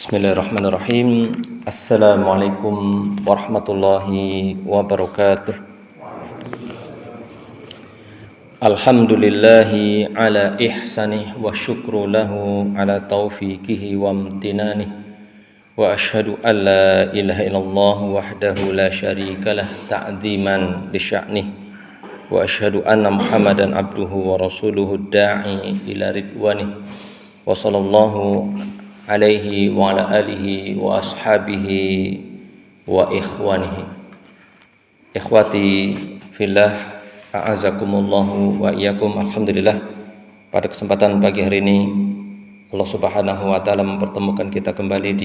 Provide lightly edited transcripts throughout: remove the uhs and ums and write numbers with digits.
Bismillahirrahmanirrahim. Assalamualaikum warahmatullahi wabarakatuh. Alhamdulillahi ala ihsanih wa syukru lahu ala taufiqihi wa amtinanih. Wa ashhadu an la ilaha illallah wahdahu la syarika lah ta'ziman li sya'nih. Wa ashhadu anna Muhammadan abduhu wa rasuluhu da'i ila ridwanih. Wa sallallahu alaihi wa ala alihi wa ashabihi wa ikhwanihi. Ikhwati fillah, a'azakumullahu wa iyyakum. Alhamdulillah, pada kesempatan pagi hari ini Allah Subhanahu wa taala mempertemukan kita kembali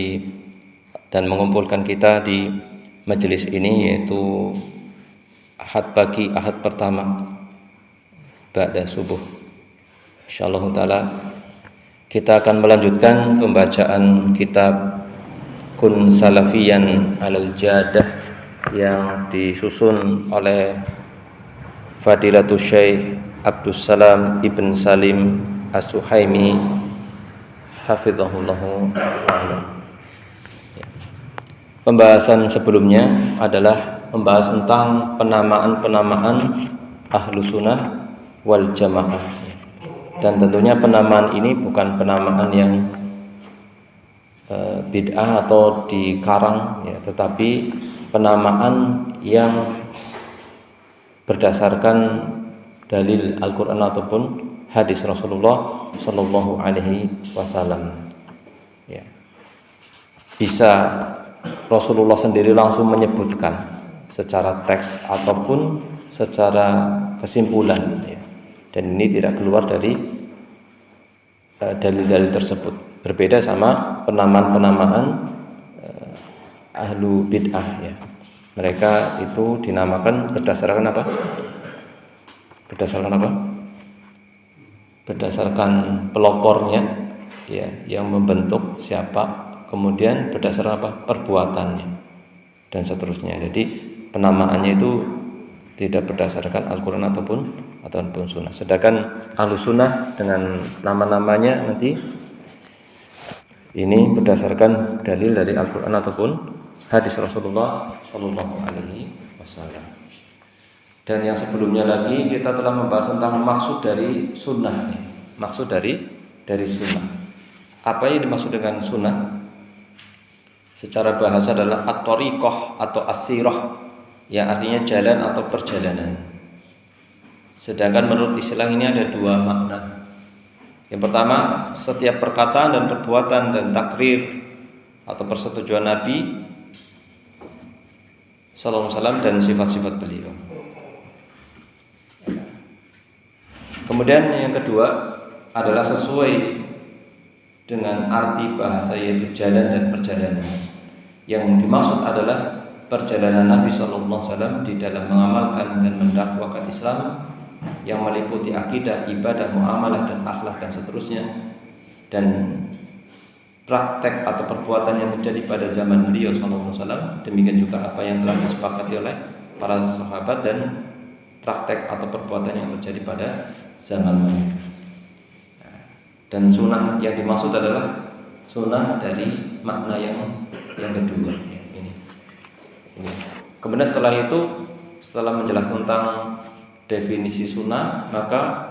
dan mengumpulkan kita di majelis ini, yaitu Ahad pagi, Ahad pertama ba'da subuh. Insyaallah taala kita akan melanjutkan pembacaan kitab Kun Salafiyan Alal Jadah yang disusun oleh Fadilatul Syekh Abdus Salam Ibn Salim As-Suhaimi hafizahullahu ta'ala. Pembahasan sebelumnya adalah membahas tentang penamaan-penamaan Ahlu Sunnah wal Jamaah. Dan tentunya penamaan ini bukan penamaan yang bid'ah atau dikarang, ya, tetapi penamaan yang berdasarkan dalil Al-Quran ataupun hadis Rasulullah Sallallahu Alaihi Wasallam. Ya. Bisa Rasulullah sendiri langsung menyebutkan secara teks ataupun secara kesimpulan, ya. Dan ini tidak keluar dari dalil-dalil tersebut. Berbeda sama penamaan-penamaan ahlu bid'ah, ya. Mereka itu dinamakan berdasarkan apa? Berdasarkan apa? Berdasarkan pelopornya, ya, yang membentuk siapa, kemudian berdasarkan apa? Perbuatannya dan seterusnya. Jadi penamaannya itu tidak berdasarkan Al-Quran ataupun sunnah. Sedangkan Ahlus Sunnah dengan nama-namanya nanti ini berdasarkan dalil dari Al-Quran ataupun hadis Rasulullah Sallallahu Alaihi Wasallam. Dan yang sebelumnya lagi kita telah membahas tentang maksud dari sunnah. Maksud dari sunnah. Apa yang dimaksud dengan sunnah? Secara bahasa adalah at-thariqah atau as-sirah, yang artinya jalan atau perjalanan. Sedangkan menurut istilah ini ada dua makna. Yang pertama, setiap perkataan dan perbuatan dan takrir atau persetujuan Nabi Sallallahu Alaihi Wasallam dan sifat-sifat beliau. Kemudian yang kedua adalah sesuai dengan arti bahasa, yaitu jalan dan perjalanan. Yang dimaksud adalah perjalanan Nabi SAW di dalam mengamalkan dan mendakwakan Islam yang meliputi akidah, ibadah, muamalah dan akhlak dan seterusnya, dan praktek atau perbuatan yang terjadi pada zaman beliau SAW. Demikian juga apa yang telah disepakati oleh para sahabat dan praktek atau perbuatan yang terjadi pada zaman mereka. Dan sunnah yang dimaksud adalah sunnah dari makna yang kedua, ya, ini. Kemudian setelah itu, setelah menjelaskan tentang definisi sunnah, maka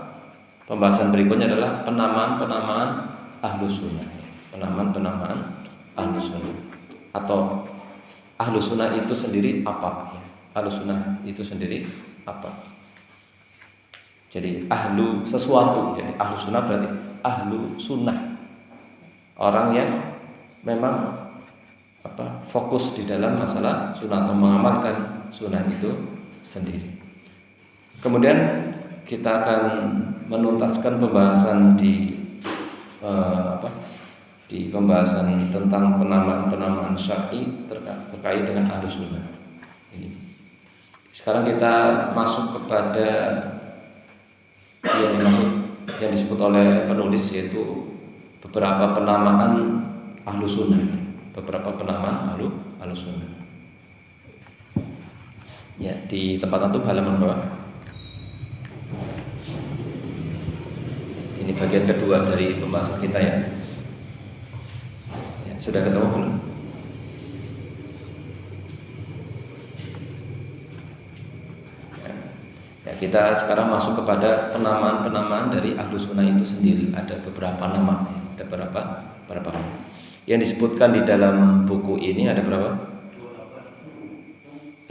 pembahasan berikutnya adalah penamaan-penamaan Ahlus Sunnah. Penamaan-penamaan Ahlus Sunnah. Atau Ahlus Sunnah itu sendiri apa? Ahlus Sunnah itu sendiri apa? Jadi ahlu sesuatu. Jadi Ahlus Sunnah berarti ahlu sunnah. Orang yang memang fokus di dalam masalah sunnah atau mengamalkan sunnah itu sendiri. Kemudian kita akan menuntaskan pembahasan di pembahasan tentang penamaan syar'i terkait dengan Ahlus Sunnah. Ini. Sekarang kita masuk kepada yang disebut oleh penulis, yaitu beberapa penamaan Ahlus Sunnah. Beberapa penamaan Ahlus Sunnah. Ya, di tempat antum halaman berapa? Ini bagian kedua dari pembahasan kita, ya. sudah ketemu belum? Ya, kita sekarang masuk kepada penamaan-penamaan dari Ahlus Sunnah itu sendiri. Ada beberapa nama, ada berapa yang disebutkan di dalam buku ini. Ada berapa?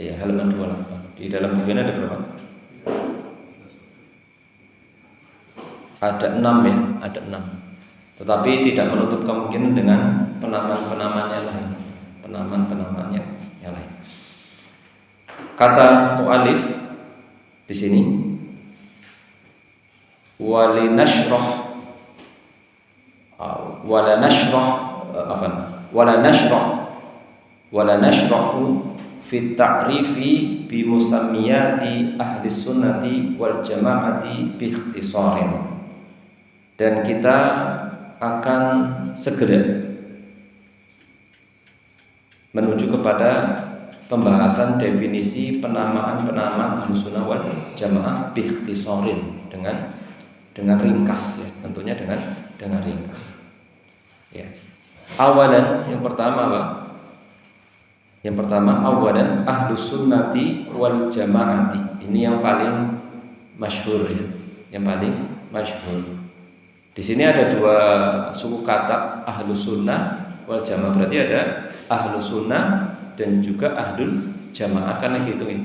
28. Ya, halaman 28. Di dalam buku ini ada berapa? Ada 6 ya, ada 6. Tetapi tidak menutup kemungkinan dengan penamaan-penamaan yang lain. Penamaan-penamaan yang lain. Kata mu'alif di sini, wala nashrahu fi ta'rifi bi musammiyati ahli sunnati wal jama'ati bi ikhtisarin. Dan kita akan segera menuju kepada pembahasan definisi penamaan-penamaan Ahlussunnah wal Jamaah bi ikhtisarin, dengan ringkas ya, tentunya dengan ringkas. Ya. Awalan, yang pertama apa? Yang pertama awalan Ahlussunnati wal Jamaati. Ini yang paling masyhur ya, yang paling masyhur. Di sini ada dua suku kata Ahlussunnah wal Jamaah. Berarti ada Ahlussunnah dan juga Ahlul Jamaah, karena gitu ya.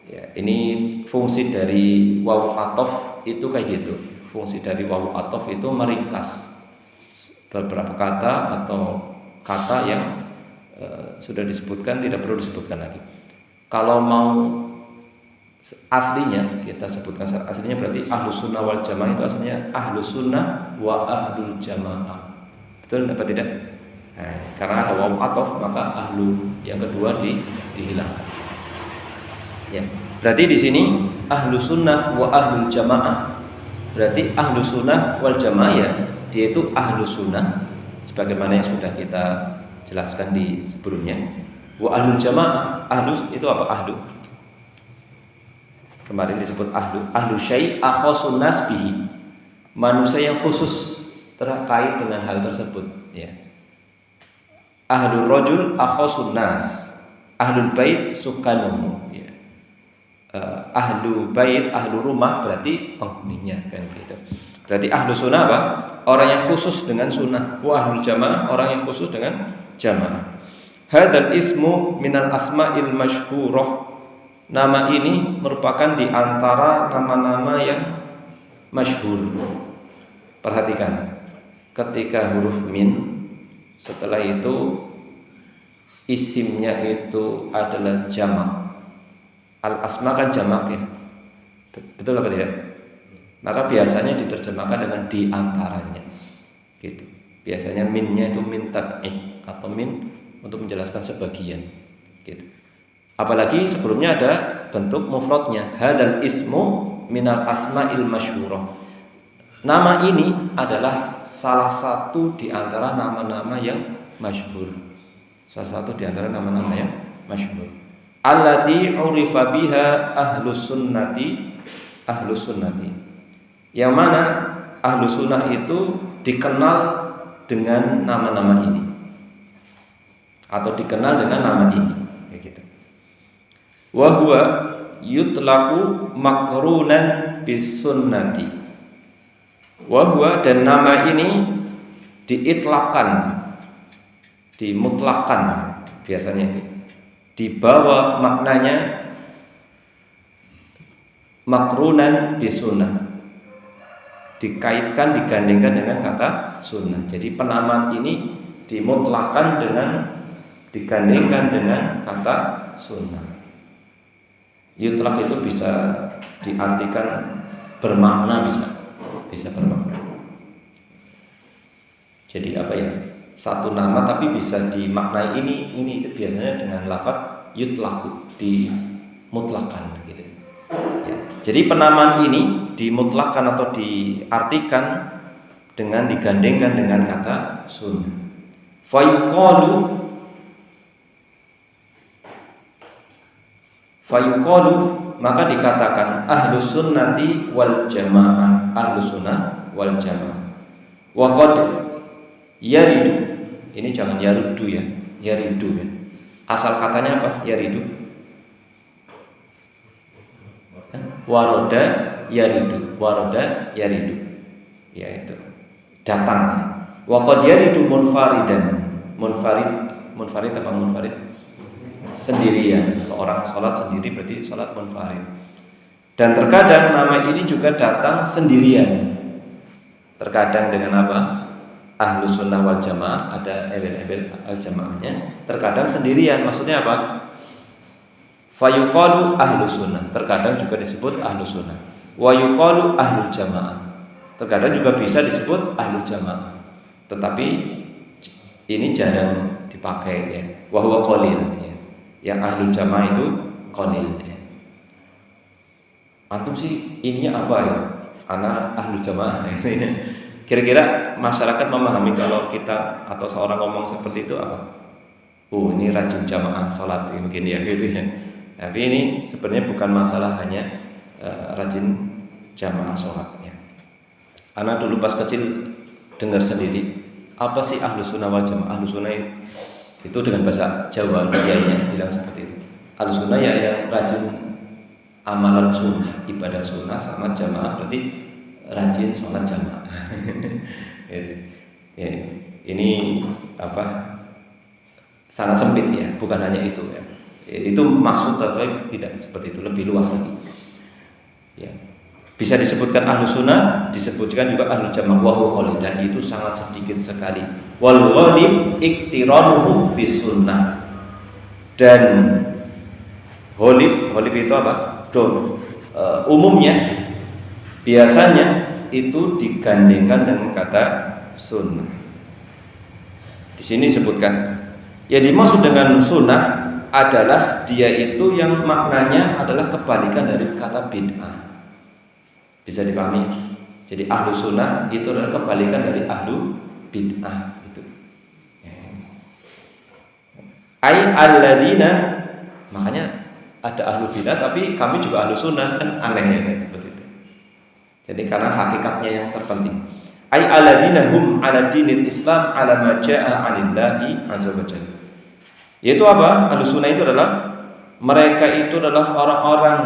Ya, ini fungsi dari wawu athof itu kayak gitu. Fungsi dari wawu athof itu meringkas beberapa kata atau kata yang sudah disebutkan, tidak perlu disebutkan lagi. Kalau mau aslinya, kita sebutkan aslinya, berarti Ahlus Sunnah wal Jamaah itu aslinya Ahlus Sunnah wa Ahlul Jamaah. Betul apa tidak? Nah, karena ada wawu athof, maka ahlu yang kedua dihilangkan. Ya, berarti di sini Ahlus Sunnah wa Ahlul Jamaah. Berarti Ahlus Sunnah wal Jamaah ya, dia itu Ahlus Sunnah sebagaimana yang sudah kita jelaskan di sebelumnya. Wa Ahlul Jamaah, ahlus itu apa? Ahlu. Kemarin disebut ahlu syai' akhasun nas bihi. Manusia yang khusus terkait dengan hal tersebut, ya. Ahlul rajul akhasun nas. Ahlul bait sukanuhu, ya. Ahlu bait, ahlu rumah berarti penghuninya, kan gitu. Berarti ahlu sunnah apa? Orang yang khusus dengan sunnah. Wa ahlul jamaah, orang yang khusus dengan jamaah. Hadzal ismu minal asma'il masyhurah. Nama ini merupakan di antara nama-nama yang masyhur. Perhatikan, ketika huruf min, setelah itu isimnya itu adalah jamak. Al-asma kan jamak ya, betul apa tidak? Maka biasanya diterjemahkan dengan di antaranya, gitu. Biasanya minnya itu min tab'id atau min untuk menjelaskan sebagian, gitu. Apalagi sebelumnya ada bentuk mufradnya, hadzal ismu minal asma'il masyhurah. Nama ini adalah salah satu di antara nama-nama yang masyhur. Salah satu di antara nama-nama yang masyhur. Allati urifa biha ahlus sunnati. Yang mana ahlus sunnah itu dikenal dengan nama-nama ini, atau dikenal dengan nama ini, kayak gitu. Wa huwa yutlaqu makrunan bis sunnati. Wa huwa, dan nama ini diitlakkan, dimutlakan biasanya itu. Dibawa maknanya makrunan bis sunnah. Dikaitkan, digandengkan dengan kata sunnah. Jadi penamaan ini dimutlakan dengan, digandengkan dengan kata sunnah. Yutlaq itu bisa diartikan bermakna, bisa bermakna. Jadi apa ya? Satu nama tapi bisa dimaknai ini itu biasanya dengan lafaz yutlaq, dimutlakan gitu. Ya. Jadi penamaan ini dimutlakan atau diartikan dengan digandengkan dengan kata sunnah. Fayuqalu, maka dikatakan ahlus sunnati wal jamaah, ahlus sunnah wal jamaah. Wa qad yaridu, Ini jangan yarudu ya, yaridu ya. Asal katanya apa? Yaridu. Waroda yaridu, waroda yaridu. Ya itu. Datang. Wa qad yaridu munfaridan. Munfarid apa munfarid? Sendirian. Kalau orang sholat sendiri berarti sholat munfarid. Dan terkadang nama ini juga datang sendirian. Terkadang dengan apa? Ahlus sunnah wal jamaah, ada ebel-ebel al jamaahnya. Terkadang sendirian, maksudnya apa? Fayuqalu ahlus sunnah, terkadang juga disebut ahlus sunnah. Wa yuqalu ahlul jamaah, terkadang juga bisa disebut ahlul jamaah. Tetapi ini jarang dipakai ya. Wa huwa qalil ya. Yang ahlul jamaah itu qalil ya. Antum sih ininya apa ya? Anak ahlul jamaah itu ya. Kira-kira masyarakat memahami kalau kita atau seorang ngomong seperti itu apa? Oh, ini rajin jamaah sholat mungkin ya gitu ya. Tapi ini sebenarnya bukan masalah hanya rajin jamaah sholatnya. Anak dulu pas kecil dengar sendiri apa sih ahlus sunnah wal jamaah. Ahlus sunnah itu dengan bahasa Jawa kiainya bilang seperti itu. Ahlus sunnah ya yang rajin amalan sunnah, ibadah sunnah, sama jamaah berarti rajin sholat jamaah. Ya, ini apa? Sangat sempit ya, bukan hanya itu ya. Itu maksud tapi tidak seperti itu, lebih luas lagi. Ya. Bisa disebutkan ahlus sunnah, disebutkan juga ahlul jamaah wa huwa qalil, dan itu sangat sedikit sekali. Wal ghalib iktiranuhu bis sunnah. Dan ghalib itu apa? Umumnya biasanya itu digandengkan dengan kata sunnah. Di sini disebutkan yang dimaksud dengan sunnah adalah dia itu yang maknanya adalah kebalikan dari kata bid'ah. Bisa dipahami? Jadi ahlu sunnah itu adalah kebalikan dari ahlu bid'ah itu. Ai alladzina, makanya ada ahlu bid'ah tapi kami juga ahlu sunnah, kan aneh ya seperti itu. Jadi karena hakikatnya yang terpenting. Ai alladzina hum ala dinil Islam ala ma jaa 'anillahi azza wa jalla. Yaitu apa? Ahlu sunnah itu adalah mereka itu adalah orang-orang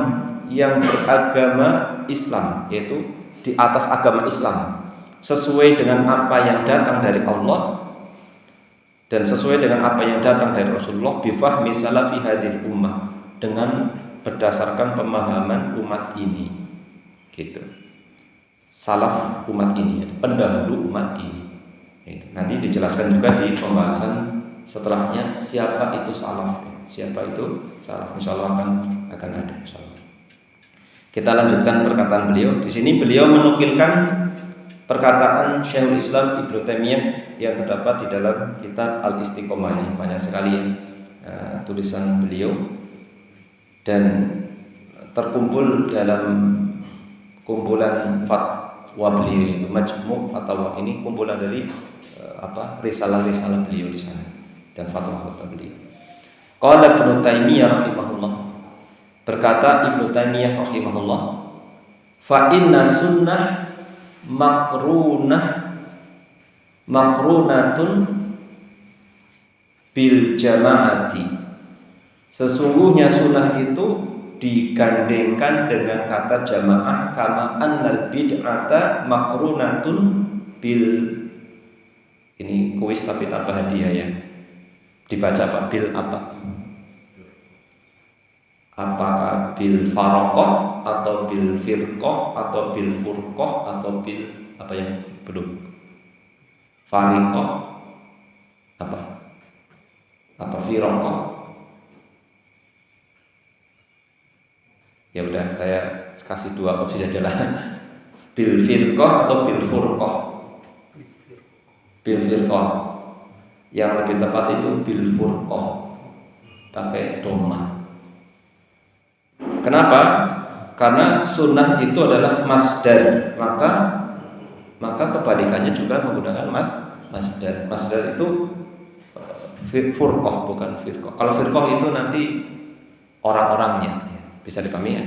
yang beragama Islam, yaitu di atas agama Islam, sesuai dengan apa yang datang dari Allah dan sesuai dengan apa yang datang dari Rasulullah, bifahmi salafi hadil ummah, dengan berdasarkan pemahaman umat ini, gitu. Salaf umat ini, pendahulu umat ini. Nanti dijelaskan juga di pembahasan setelahnya siapa itu salaf, siapa itu salaf. Insyaallah akan ada. Insyaallah. Kita lanjutkan perkataan beliau. Di sini beliau menukilkan perkataan Syekhul Islam Ibnu Taimiyah yang terdapat di dalam kitab Al-Istiqomah. Ini banyak sekali tulisan beliau dan terkumpul dalam kumpulan fatwa beliau, itu Majmu' Fatwa. Ini kumpulan dari risalah-risalah beliau di sana dan fatwa-fatwa beliau. Qala Ibnu Taimiyah rahimahullah, berkata Ibnu Taimiyah rahimahullah, fa inna sunnah makrunatun bil jamaati. Sesungguhnya sunnah itu digandengkan dengan kata jamaah, kama annal bid'ata makrunatun bil, ini kuis tapi tanpa hadiah ya. Dibaca apa? Bil apa? Apakah bil faraqah atau bil firqah atau bil furqah atau bil apa yang belum? Fariqah apa firqah? Ya udah, saya kasih dua opsi saja lah. Bil firqah atau bil furqah? Bil firqah. Yang lebih tepat itu bil furqah, pakai dhammah. Kenapa? Karena sunnah itu adalah masdar, maka kebalikannya juga menggunakan masdar. Masdar itu furqah, bukan firqah. Kalau firqah itu nanti orang-orangnya, bisa dipahami ya,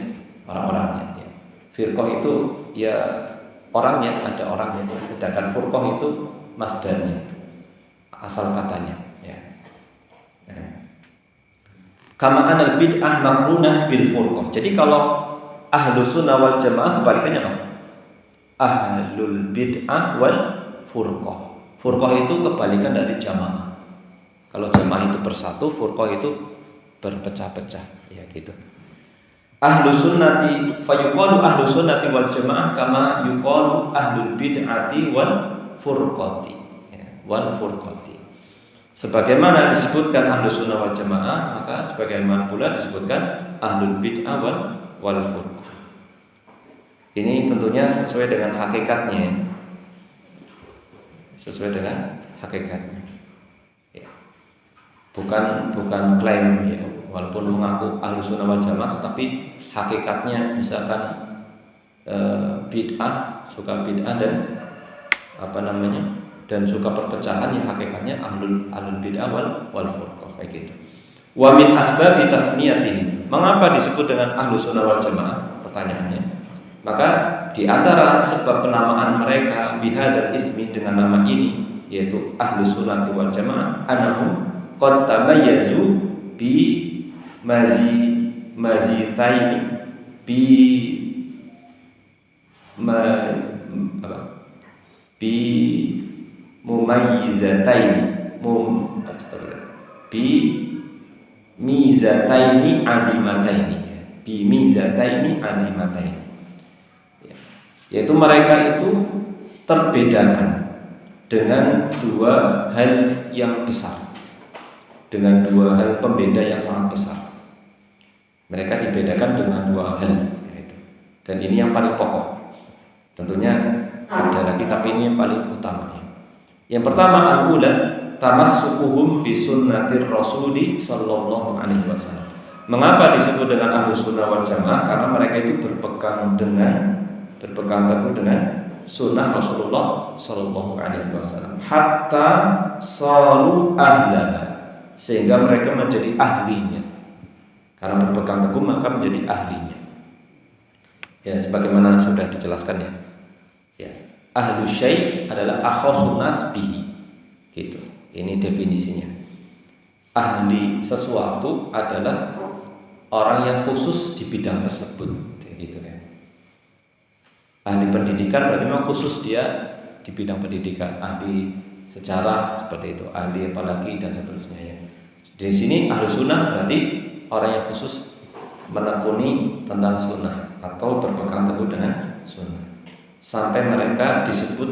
orang-orangnya ya. Firqah itu ya orangnya, ada orangnya. Sedangkan furqah itu masdarnya, asal katanya ya. Kama anal bid'ah makrunah bil furqah. Jadi kalau Ahlus Sunnah wal Jamaah kebalikannya apa? Ahlul bid'ah wal furqah. Furqah itu kebalikan dari jamaah. Kalau jamaah itu bersatu, furqah itu berpecah-pecah ya gitu. Ahlus sunnati fayuqalu ahlus sunnati wal jamaah kama yuqalu ahlul bid'ati wal furqati ya, wal furqati. Sebagaimana disebutkan ahlus sunnah wal jamaah, maka sebagaimana pula disebutkan ahlul bid'ah wal furqah. Ini tentunya sesuai dengan hakikatnya. Sesuai dengan hakikatnya. Ya. Bukan klaim ya, walaupun mengaku ahlus sunnah wal jamaah, tetapi hakikatnya misalkan bid'ah, suka bid'ah dan dan suka perpecahan, yang hakikatnya ahlul bid'ah wal furqah kayak gitu. Wa min asbabi tasmiyatihi. Mengapa disebut dengan ahlus sunnah wal jamaah? Pertanyaannya. Maka di antara sebab penamaan mereka bihadzal ismi dengan nama ini, yaitu ahlus sunnah wal jamaah, annahum qad tamayyazu bi mazitaini bi mumayyizataini bi mizataini adimataini yaitu mereka itu terbedakan dengan dua hal yang besar, dengan dua hal pembeda yang sangat besar. Mereka dibedakan dengan dua hal yaitu. Dan ini yang paling pokok. Tentunya ada lagi, tapi ini yang paling utama. Yang pertama, al-ula tamassukuhum bi sunnatir rasuli sallallahu alaihi wasallam. Mengapa disebut dengan ahlus sunnah wal jamaah? Karena mereka itu berpegang teguh dengan sunnah Rasulullah sallallahu alaihi wasallam, hatta saru ahla, sehingga mereka menjadi ahlinya. Karena berpegang teguh maka menjadi ahlinya. Ya, sebagaimana sudah dijelaskan ya. Ya, ahlu syai' adalah akhasun nas bihi. Gitu. Ini definisinya. Ahli sesuatu adalah orang yang khusus di bidang tersebut. Gitu ya. Ahli pendidikan berarti memang khusus dia di bidang pendidikan. Ahli sejarah seperti itu, ahli apalagi dan seterusnya ya. Di sini ahli sunnah berarti orang yang khusus menekuni tentang sunnah atau berpegang teguh dengan sunnah sampai mereka disebut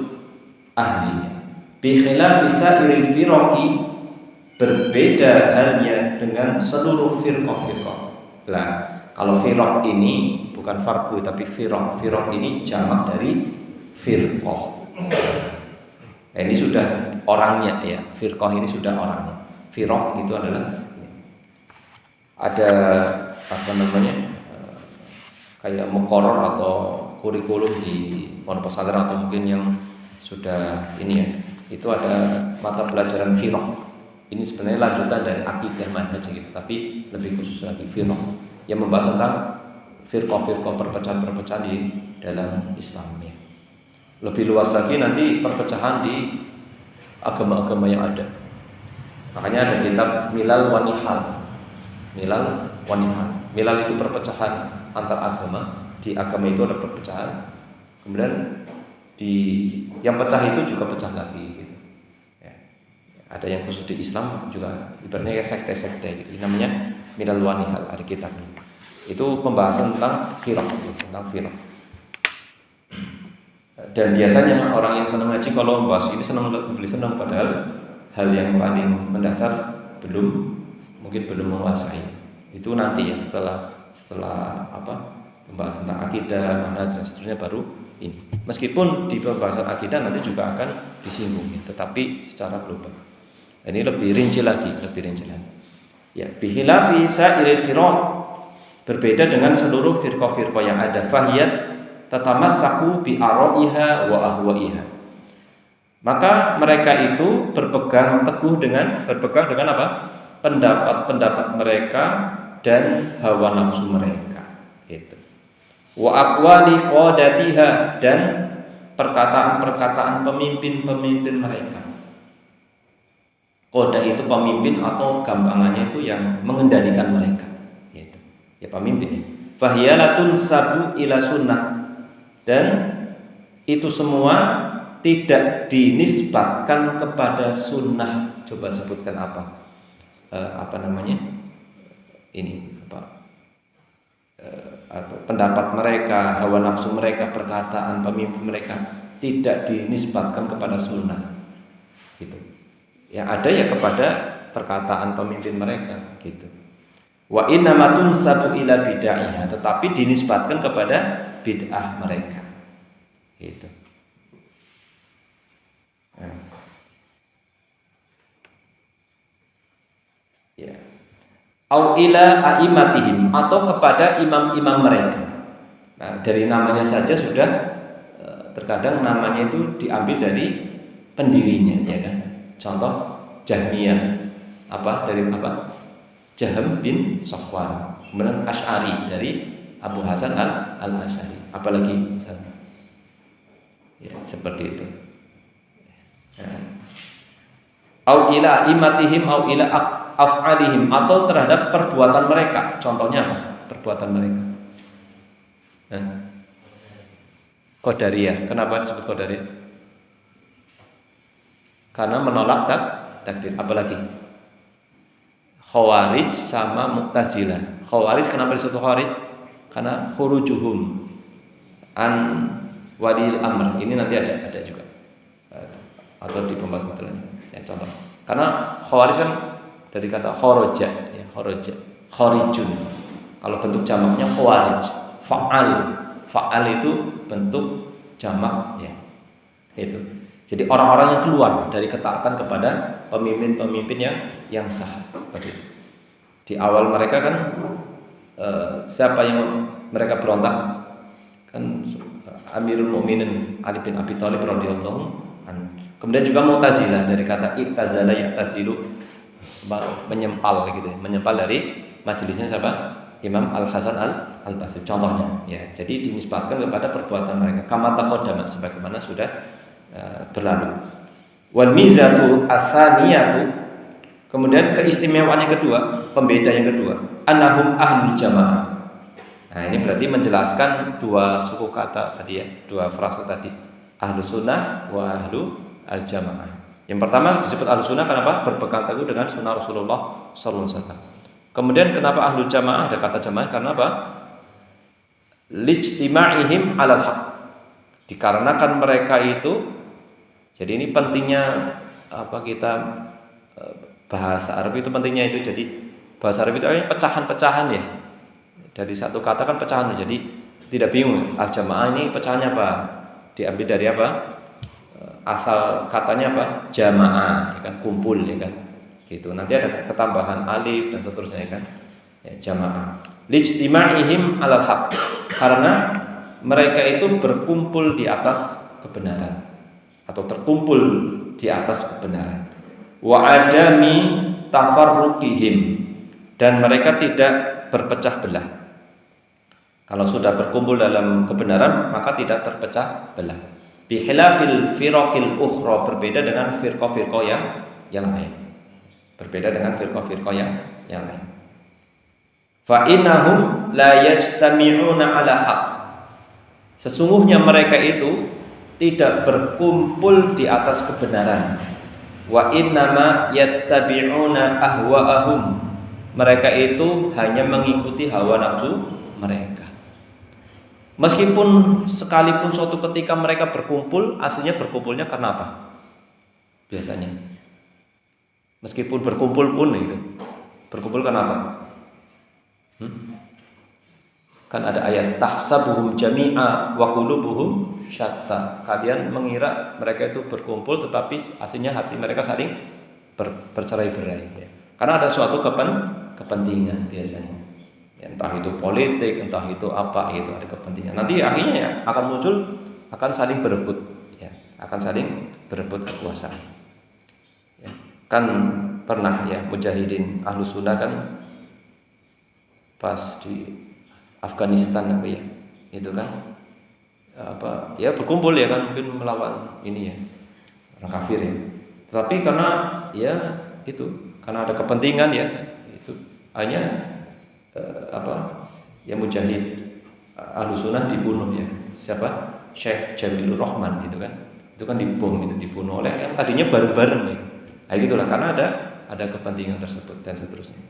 ahlinya. Bi khilafi sa'iril firaqi, berbeda halnya dengan seluruh firqah-firqah. Nah, kalau firaq ini bukan farqu tapi firaq. Firaq ini jamak dari firqah. Ini sudah orangnya ya. Firqah ini sudah orangnya. Firaq itu adalah ada kayak muqarrar atau kurikulum di pondok pesantren atau mungkin yang sudah ini ya. Itu ada mata pelajaran firaq. Ini sebenarnya lanjutan dari akidah manhaj gitu, tapi lebih khusus lagi firaq yang membahas tentang firqah-firqah, perpecahan-perpecahan di dalam Islam ya. Lebih luas lagi nanti perpecahan di agama-agama yang ada. Makanya ada kitab Milal wa Nihal. Milal itu perpecahan antar agama. Di agama itu ada perpecahan. Kemudian yang pecah itu juga pecah lagi gitu. Ya. Ada yang khusus di Islam juga, ibaratnya kayak sekte-sekte gitu. Namanya Milal wa Nihal, ada kitabnya. Itu pembahasan tentang firaq. Dan biasanya orang yang senang ngaji kalau membahas ini senang padahal hal yang paling mendasar mungkin belum menguasai. Itu nanti ya setelah pembahasan tentang akidah, manhaj dan seterusnya baru ini. Meskipun di pembahasan akidah nanti juga akan disinggung, tetapi secara global. Ini lebih rinci lagi. Ya, bihilafi sa'iril firaq, berbeda dengan seluruh firqah-firqah yang ada. Fahiyat tatamassaku bi ara'iha wa ahwa'iha. Maka mereka itu berpegang dengan apa? Pendapat-pendapat mereka dan hawa nafsu mereka. Gitu. Wa aqwali qadatiha, dan perkataan-perkataan pemimpin-pemimpin mereka. Kodah itu pemimpin atau gampangannya itu yang mengendalikan mereka. Gitu. Ya pemimpin. Fahiyalatun sabu ila sunnah, dan itu semua tidak dinisbatkan kepada sunnah. Coba sebutkan apa? Apa namanya? Ini apa? Atau pendapat mereka, hawa nafsu mereka, perkataan pemimpin mereka tidak dinisbatkan kepada sunnah. Gitu. Yang ada ya kepada perkataan pemimpin mereka, gitu. Wa innamatun sabu ila bid'ah, tetapi dinisbatkan kepada bid'ah mereka, gitu. Nah. Ya. Au ila a'immatihim, atau kepada imam-imam mereka. Nah, dari namanya saja sudah terkadang namanya itu diambil dari pendirinya, ya kan? Contoh Jahmiyah, apa dari apa? Jahm bin Safwan. Kemudian Asy'ari dari Abu Hasan al-Asy'ari. Apalagi misalnya, ya seperti itu. Au ila imatihim au ila af'alihim, atau terhadap perbuatan mereka. Contohnya apa? Perbuatan mereka. Qadariyah. Kenapa disebut Qadariyah? Karena menolak takdir. Apalagi Khawarij sama Mu'tazilah. Khawarij kenapa disebut Khawarij? Karena khurujuhum an walil amr. Ini nanti ada juga. Atau di pembahasan setelahnya. Ya, contoh. Karena Khawarij kan dari kata kharaja, ya, kharaja, kharijun. Kalau bentuk jamaknya khawarij, fa'al itu bentuk jamak, ya. Itu. Jadi orang-orang yang keluar dari ketaatan kepada pemimpin-pemimpin yang sah, seperti itu. Di awal mereka kan siapa yang mereka berontak? Kan Amirul Mukminin Ali bin Abi Thalib radhiyallahu anhu. Kemudian juga Mu'tazilah dari kata iktazala ya'tazilu, menyempal gitu, menyempal dari majelisnya siapa? Imam Al-Hasan Al-Basri contohnya, ya. Jadi dinisbatkan kepada perbuatan mereka kama taqaddama, sebagaimana sudah berlalu. Wal mizatu atsaniyatu, kemudian keistimewaan yang kedua, pembeda yang kedua, annahum ahlul jamaah. Nah, ini berarti menjelaskan dua suku kata tadi, ya, dua frase tadi, ahlus sunnah wa ahlu al jamaah. Yang pertama disebut ahlus sunnah kenapa? Berpegang teguh dengan sunnah Rasulullah sallallahu alaihi wasallam. Kemudian kenapa ahlul jamaah? Ada kata jamaah karena apa? Lijtima'ihim 'alal haq. Dikarenakan mereka itu, jadi ini pentingnya apa kita bahasa Arab itu pentingnya itu. Jadi bahasa Arab itu pecahan-pecahan, ya. Dari satu kata kan pecahan, jadi tidak bingung al jamaah ini pecahannya apa? Diambil dari apa? Asal katanya apa? Jamaah, ya kan, kumpul, ya kan. Gitu. Nanti ada ketambahan alif dan seterusnya, ya kan. Ya, jamaah. Lijtima'ihim 'alal haq. Karena mereka itu berkumpul di atas kebenaran atau terkumpul di atas kebenaran. Wa adami tafarruqihim, dan mereka tidak berpecah belah. Kalau sudah berkumpul dalam kebenaran maka tidak terpecah belah. Bi khilafil firaqil ukhra, berbeda dengan firqah-firqah yang lain. Berbeda dengan firqah-firqah yang lain. Fa innahum la yajtami'una 'ala haq. Sesungguhnya mereka itu tidak berkumpul di atas kebenaran. Wa innama yattabi'una ahwa'ahum. Mereka itu hanya mengikuti hawa nafsu mereka. Meskipun sekalipun suatu ketika mereka berkumpul, aslinya berkumpulnya karena apa? Biasanya. Meskipun berkumpul pun itu. Berkumpul karena apa? Kan ada ayat tahsabuhum jami'a wa qulubuhum syatta. Kalian mengira mereka itu berkumpul tetapi aslinya hati mereka saling bercerai-berai, ya. Karena ada suatu kepentingan biasanya. Ya, entah itu politik, entah itu apa, itu ada kepentingan. Nanti akhirnya ya akan muncul, akan saling berebut, ya, akan saling berebut kekuasaan. Ya. Kan pernah ya mujahidin ahlu sunnah kan pas di Afghanistan apa ya, itu kan apa ya berkumpul, ya kan, mungkin melawan ini ya orang kafir, ya. Tapi karena ya itu karena ada kepentingan ya, itu hanya ya mujahid Ahlussunnah dibunuh ya. Siapa? Syekh Jamilur Rahman gitu kan. Itu kan dibom, itu dibunuh oleh yang tadinya bareng-bareng gitu. Nah, gitulah karena ada kepentingan tersebut dan seterusnya.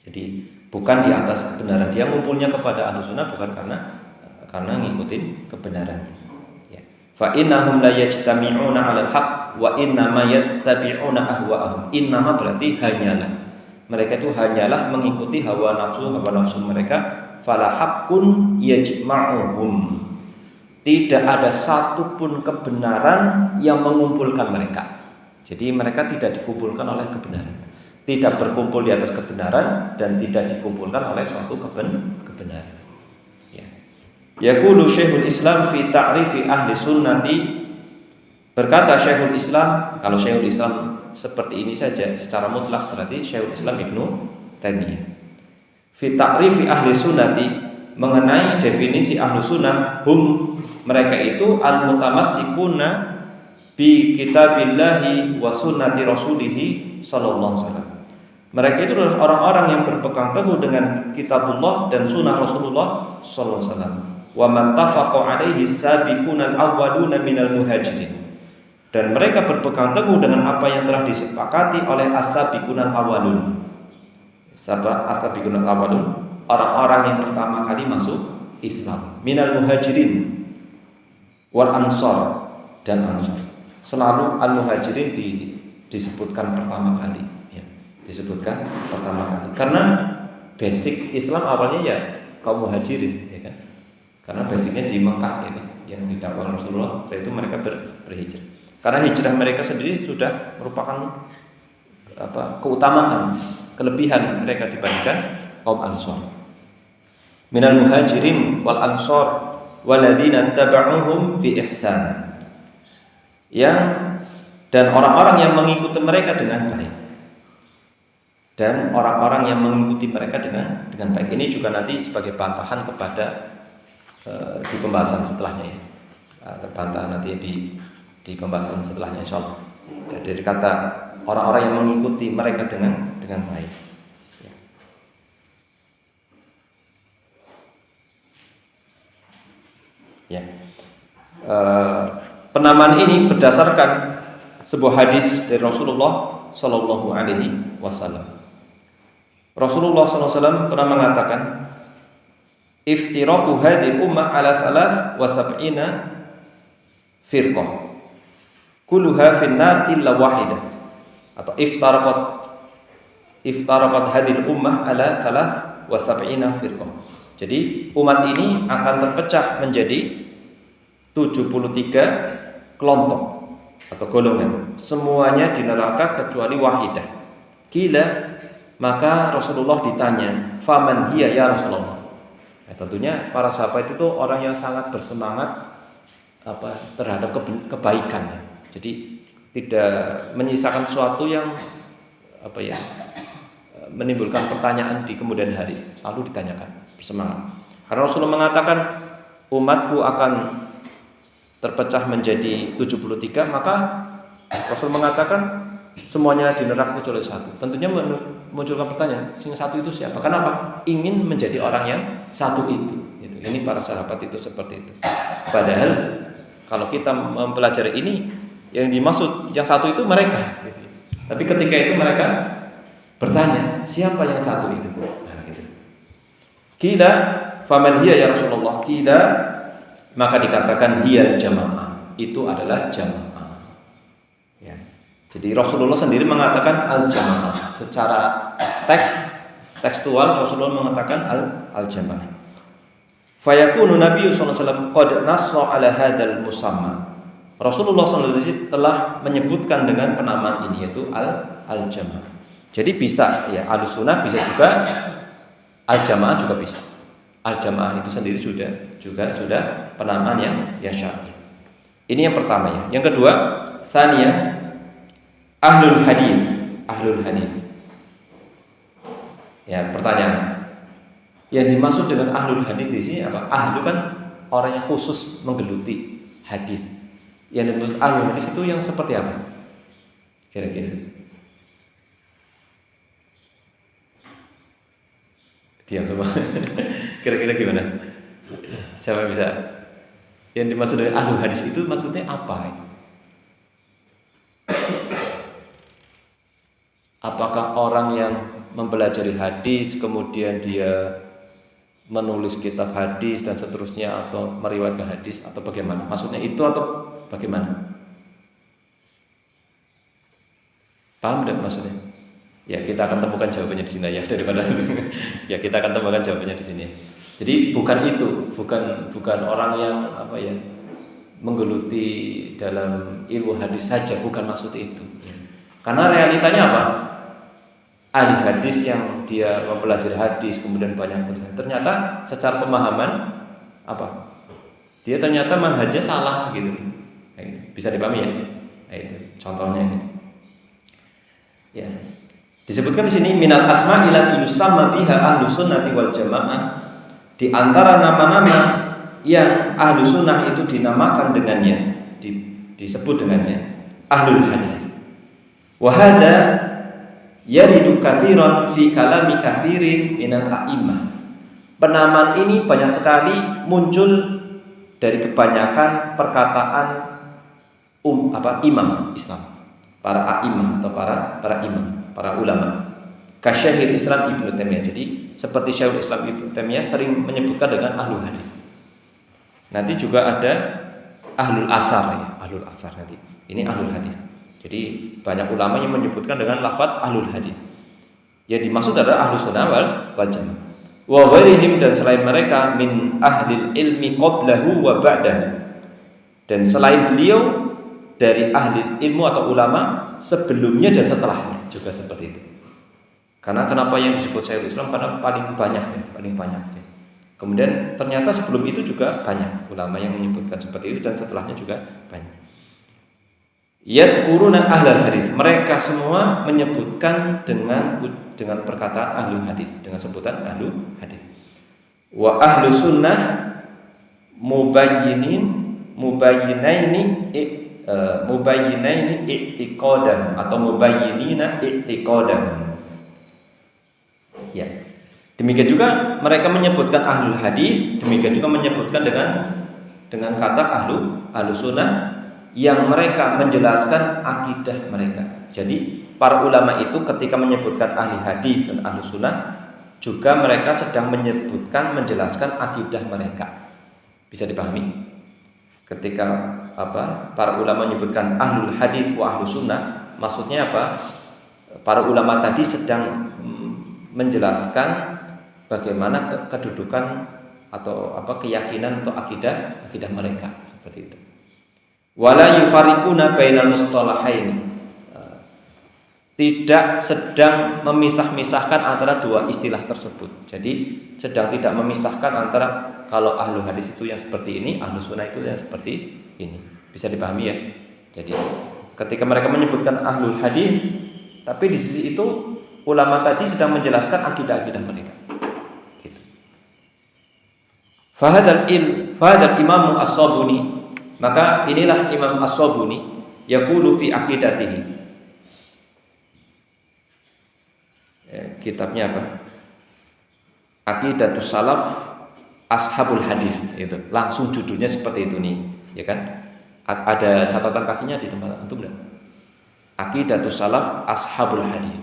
Jadi bukan di atas kebenaran, dia ngumpulnya kepada Ahlussunnah bukan karena ngikutin kebenaran. Ya. Fa innahum la yajtami'una 'alal haqq wa innama yattabi'una ahwa'ahum. Innama berarti hanyalah. Mereka itu hanyalah mengikuti hawa nafsu mereka. Fala haqqun yajma'uhum. Tidak ada satupun kebenaran yang mengumpulkan mereka. Jadi mereka tidak dikumpulkan oleh kebenaran, tidak berkumpul di atas kebenaran dan tidak dikumpulkan oleh suatu kebenaran. Ya. Yaqulu Syekhul Islam fi ta'rifi ahli sunnati, berkata Syekhul Islam, kalau Syekhul Islam seperti ini saja secara mutlak berarti Syekhul Islam Ibnu Taimiyah. Fi ta'rifi ahli sunnati, mengenai definisi ahlu sunnah, hum mereka itu al-mutamassikuna bi kitabillahi wa sunnati rasulihi sallallahu alaihi wasallam. Mereka itu adalah orang-orang yang berpegang teguh dengan kitabullah dan sunnah Rasulullah sallallahu alaihi wasallam. Wa man tafaqa alaihi sabiquna al-awwaluna minal muhajirin. Dan mereka berpegang teguh dengan apa yang telah disepakati oleh as-sabiquna al-awwalun. As-sabiquna al-awwalun, orang-orang yang pertama kali masuk Islam, minal muhajirin wal ansor dan ansor. Selalu al-muhajirin disebutkan pertama kali ya. Disebutkan pertama kali karena basic Islam awalnya ya kaum muhajirin ya kan. Karena basicnya di Mekah ya kan, yang didakwah Rasulullah. Setelah itu mereka berhijrah. Karena hijrah mereka sendiri sudah merupakan keutamaan, kelebihan mereka dibandingkan kaum ansor. Minal muhajirin wal ansor waladina taba'uhum bi ihsan, dan orang-orang yang mengikuti mereka dengan baik, dan orang-orang yang mengikuti mereka dengan baik. Ini juga nanti sebagai bantahan kepada di pembahasan setelahnya ya, bantahan nanti di pembahasan setelahnya insyaallah. Dari kata orang-orang yang mengikuti mereka dengan baik. Ya. Penamaan ini berdasarkan sebuah hadis dari Rasulullah Sallallahu Alaihi Wasallam. Rasulullah Sallallahu Alaihi Wasallam pernah mengatakan, "Iftiraqu hadhihi ummah ala 73 firqah, kulluha finnar illa wahidah." Atau iftaraqat hadhihi ummah ala 73 firqah. Jadi umat ini akan terpecah menjadi 73 kelompok atau golongan. Semuanya di neraka kecuali wahidah. Qila, maka Rasulullah ditanya, "Faman hiya ya Rasulullah?" Ya, tentunya para sahabat itu orang yang sangat bersemangat terhadap kebaikan. Jadi tidak menyisakan sesuatu yang menimbulkan pertanyaan di kemudian hari. Lalu ditanyakan. Semangat. Karena Rasulullah mengatakan umatku akan terpecah menjadi 73, maka Rasul mengatakan semuanya di neraka kecuali satu. Tentunya munculkan pertanyaan, sing satu itu siapa? Kenapa? Ingin menjadi orang yang satu itu. Gitu. Ini para sahabat itu seperti itu. Padahal kalau kita mempelajari ini, yang dimaksud yang satu itu mereka. Gitu. Tapi ketika itu mereka bertanya, siapa yang satu itu? Qila faman hiya ya Rasulullah? Qila, maka dikatakan hiya jamaah, itu adalah jamaah. Ya. Jadi Rasulullah sendiri mengatakan al-jamaah. Secara tekstual Rasulullah mengatakan al-jamaah. Fayakunu Nabi sallallahu alaihi wasallam qad nassa ala hadzal musamma. Rasulullah sallallahu alaihi wasallam telah menyebutkan dengan penamaan ini yaitu al-jamaah. Jadi bisa ya Ahlussunnah, bisa juga al-jamaah juga bisa. Al-jamaah itu sendiri sudah penamaan yang syar'i. Ini yang pertama ya. Yang kedua, tsaniyah ahlul hadis. Ya, pertanyaan. Yang dimaksud dengan ahlul hadis di sini apa? Ahlu kan orang yang khusus menggeluti hadis. Yang dimaksud ahlul hadis itu yang seperti apa? Kira-kira. Diam semua. Kira-kira gimana? Siapa bisa? Yang dimaksud dari ahlu hadis itu maksudnya apa? Apakah orang yang mempelajari hadis kemudian dia menulis kitab hadis dan seterusnya atau meriwayatkan hadis atau bagaimana? Maksudnya itu atau bagaimana? Paham tidak maksudnya? Ya kita akan temukan jawabannya di sini ya daripada ya kita akan temukan jawabannya di sini. Jadi bukan itu, bukan orang yang menggeluti dalam ilmu hadis saja, bukan maksud itu. Karena realitanya apa? Ahli hadis yang dia mempelajari hadis kemudian banyak tulisan, ternyata secara pemahaman apa? Dia ternyata manhajnya salah gitu. Bisa dipahami ya? Itu contohnya gitu. Ya. Disebutkan di sini minal asma ilati yusamma biha ahlus sunnati wal jamaah. Di antara nama-nama yang ahlu sunnah itu dinamakan dengannya, disebut dengannya ahlul hadis. Wa hadza yaridu katsiran fi kalami katsirin minal a'immah. Penamaan ini banyak sekali muncul dari kebanyakan perkataan imam Islam, para a'immah atau para imam, para ulama. Kasyaihul Islam Ibnu Taimiyah. Jadi seperti Syekhul Islam Ibnu Taimiyah sering menyebutkan dengan ahlul hadis. Nanti juga ada ahlul athar ya, ahlul athar nanti. Ini ahlul hadis. Jadi banyak ulama yang menyebutkan dengan lafaz ahlul hadis. Yang dimaksud adalah ahlus sunnah wal jamaah. Wa ghairihim, dan selain mereka min ahlil ilmi qablahu wa ba'dahu. Dan selain beliau dari ahli ilmu atau ulama sebelumnya dan setelahnya juga seperti itu. Karena kenapa yang disebut Syekhul Islam? Karena paling banyak ya. Kemudian ternyata sebelum itu juga banyak ulama yang menyebutkan seperti itu dan setelahnya juga banyak. Yadkuruna ahlal hadis. Mereka semua menyebutkan dengan perkataan ahlu hadis, dengan sebutan ahlu hadis. Wa ahlu sunnah mubayyinaini i'tiqadan atau mubayyinina i'tiqadan. Ya. Demikian juga mereka menyebutkan ahlul hadis, demikian juga menyebutkan dengan kata ahlu sunnah yang mereka menjelaskan akidah mereka. Jadi para ulama itu ketika menyebutkan ahli hadis dan ahlu sunnah juga mereka sedang menjelaskan akidah mereka. Bisa dipahami? Ketika para ulama menyebutkan ahlul hadis wa ahlu sunnah, maksudnya apa? Para ulama tadi sedang menjelaskan bagaimana kedudukan atau keyakinan atau akidah mereka seperti itu. Wala yufarriquna bainal mustalahain. Tidak sedang memisah-misahkan antara dua istilah tersebut. Jadi sedang tidak memisahkan antara kalau ahlu hadis itu yang seperti ini, ahlu sunnah itu yang seperti ini. Bisa dipahami ya? Jadi ketika mereka menyebutkan ahlul hadis, tapi di sisi itu ulama tadi sedang menjelaskan akidah-akidah mereka. Gitu. Fahadzal Imam As-Sabuni, maka inilah Imam As-Sabuni yaqulu fi aqidatihi. Kitabnya apa? Aqidatus Salaf Ashabul Hadis, itu. Langsung judulnya seperti itu nih, ya kan? Ada catatan kakinya di tempat antum enggak? Aqidatus Salaf Ashabul Hadis.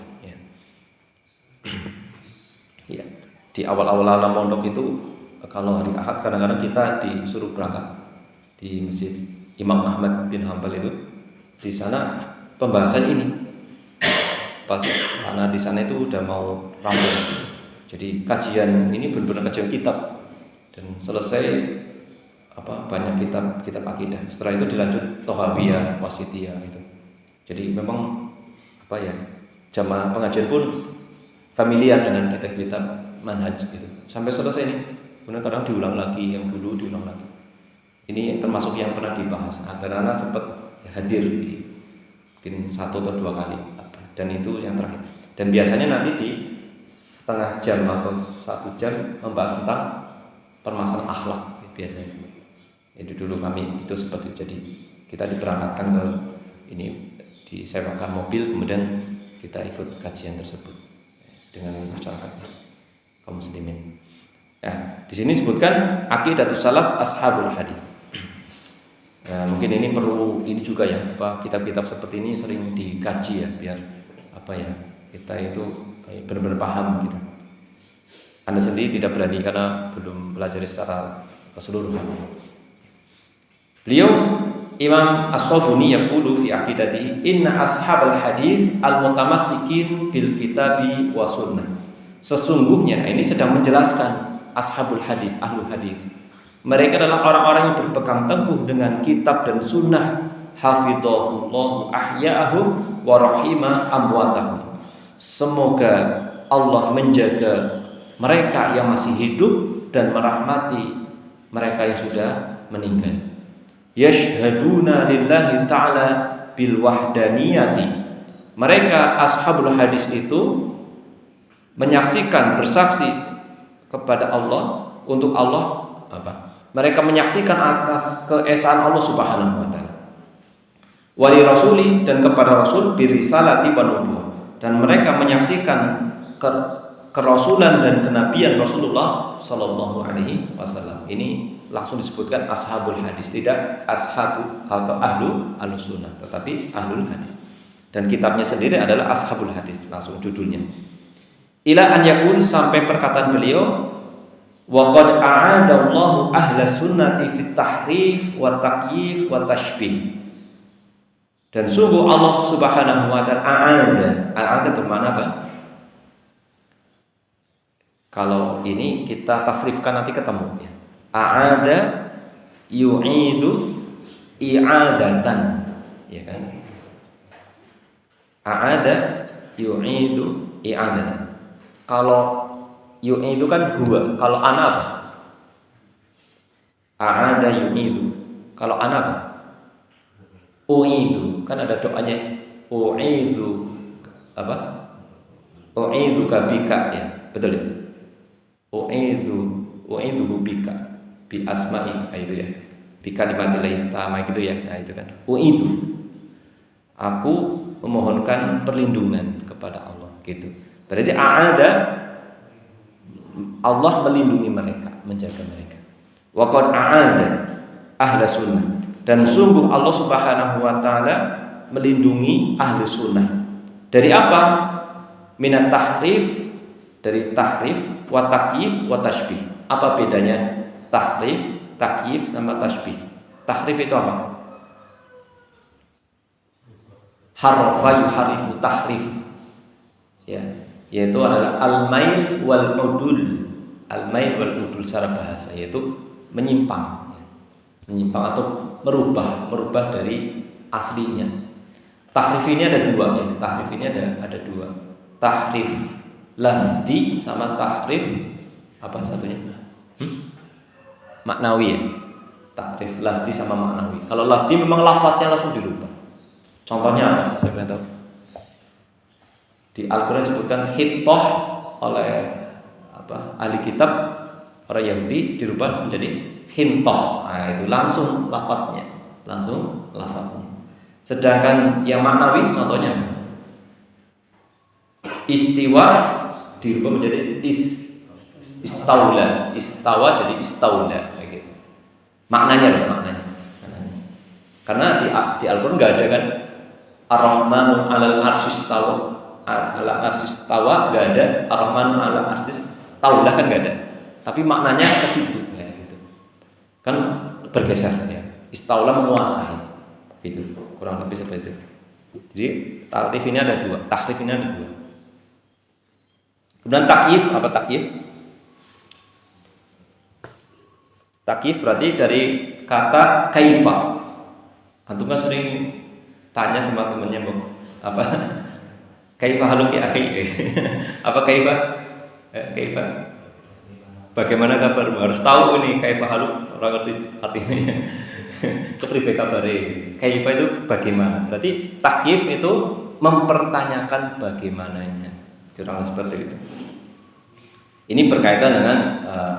Ya. Di awal-awal mondok itu kalau hari Ahad kadang-kadang kita disuruh berangkat di Masjid Imam Ahmad bin Hanbal itu. Di sana pembahasan ini. Pas karena di sana itu udah mau rampung. Jadi kajian ini benar-benar kajian kitab dan selesai banyak kitab akidah. Setelah itu dilanjut Tohawiyah, Wasitiyah itu. Jadi memang jamaah pengajian pun familiar dengan kitab-kitab manhaj gitu. Sampai selesai ini, kemudian kadang diulang lagi, yang dulu diulang lagi. Ini termasuk yang pernah dibahas. Dan anak sempat hadir di mungkin 1 atau 2 kali. Dan itu yang terakhir. Dan biasanya nanti di setengah jam atau 1 jam membahas tentang permasalahan akhlak biasanya. Jadi dulu kami itu seperti jadi kita diberangkatkan ke ini, disewakan mobil, kemudian kita ikut kajian tersebut dengan masyarakat. muslimin. Ya, di sini disebutkan aqidatus salaf ashabul hadis. Ya, mungkin ini perlu ini juga ya, kitab-kitab seperti ini sering dikaji ya, biar kita itu benar-benar paham gitu. Anda sendiri tidak berani karena belum pelajari secara keseluruhan. Beliau Imam As-Sabuni yaqulu fi aqidatihi inna ashabal hadis al-mutamassikin bil kitabi wa sunnah. Sesungguhnya ini sedang menjelaskan ashabul hadis, ahlul hadis. Mereka adalah orang-orang yang berpegang teguh dengan kitab dan sunnah. Hafidhahullahu ahya'ahum wa rahimah amwatahum. Semoga Allah menjaga mereka yang masih hidup dan merahmati mereka yang sudah meninggal. Yashhaduna lillahi ta'ala bil wahdaniyati. Mereka ashabul hadis itu menyaksikan, bersaksi kepada Allah, untuk Allah mereka menyaksikan atas keesaan Allah Subhanahu wa taala. Wali rasuli, dan kepada rasul birisalati wa nubuwah, dan mereka menyaksikan kerasulan dan kenabian Rasulullah sallallahu alaihi wasallam. Ini langsung disebutkan ashabul hadis, tidak ashabu atau ahlu sunnah, tetapi ahlul hadis. Dan kitabnya sendiri adalah ashabul hadis, langsung judulnya. Ila an yakun, sampai perkataan beliau, wa qad a'adallahu ahla sunnati fit tahrif wa taqyif wa tashbih. Dan sungguh Allah Subhanahu wa taala a'ada bermakna apa? Kalau ini kita tasrifkan nanti ketemu ya. A'ada yu'idu i'adatan, ya kan? A'ada yu'idu i'adatan. Kalau yu'idu kan huwa, kalau ana apa? A'ada yu'idu. Kalau ana apa? U'idu. Kan ada doanya u'idu apa? U'idu kabika ya. Betul ya? U'idu bika bi asma'i itu ya. Bi kalimatil tamah gitu ya. Nah itu kan. U'idu. Aku memohonkan perlindungan kepada Allah gitu. Berarti a'ada, Allah melindungi mereka, menjaga mereka. Wa qad a'ada ahla sunnah, dan sungguh Allah Subhanahu wa taala melindungi ahli sunnah. Dari apa? Minat tahrif, dari tahrif, wa takyif, wa tashbih. Apa bedanya tahrif, takyif sama tashbih? Tahrif itu apa? Harfa yuharifu, tahrif. Ya, yaitu adalah al-mail wal udul. Al-mail wal udul secara bahasa, yaitu menyimpang. Menyimpang atau merubah dari aslinya. Tahrif ini ada dua ya. Tahrif ini ada dua. Tahrif lafzi sama tahrif apa satunya? Maknawi ya. Tahrif lafzi sama maknawi. Kalau lafzi memang lafadznya langsung dirubah. Contohnya apa? Saya tahu. Di Al-Qur'an disebutkan hittah oleh ahli kitab orang Yahudi dirubah menjadi hintah. Nah, itu langsung lafadznya. Sedangkan yang maknawi contohnya istiwa dirubah menjadi istaula. Istawa jadi istaula gitu. Maknanya. Karena di Al-Qur'an enggak ada kan Ar-Rahmanu 'alal 'arsy istawa. Ala arsistawa enggak ada, Ar-Rahmanu 'alal 'arsy istaula kan enggak ada. Tapi maknanya ke situ ya gitu. Kan bergeser ya. Istaula menguasai. Gitu. Kurang lebih seperti itu. Jadi tahrif ini ada dua, tahrif ini ada dua. Kemudian takyif, apa takyif? Takyif berarti dari kata kaifa. Antum kan sering tanya sama temennya, "Bang, apa? Kaifa haluk ya akhi?" Apa kaifa? Kaifa. Bagaimana kabarmu? Harus tahu ini kaifa haluk, orang ngerti artinya. Kepribe kabare. Kaifa itu bagaimana? Berarti takyif itu mempertanyakan bagaimananya. Kurang seperti itu. Ini berkaitan dengan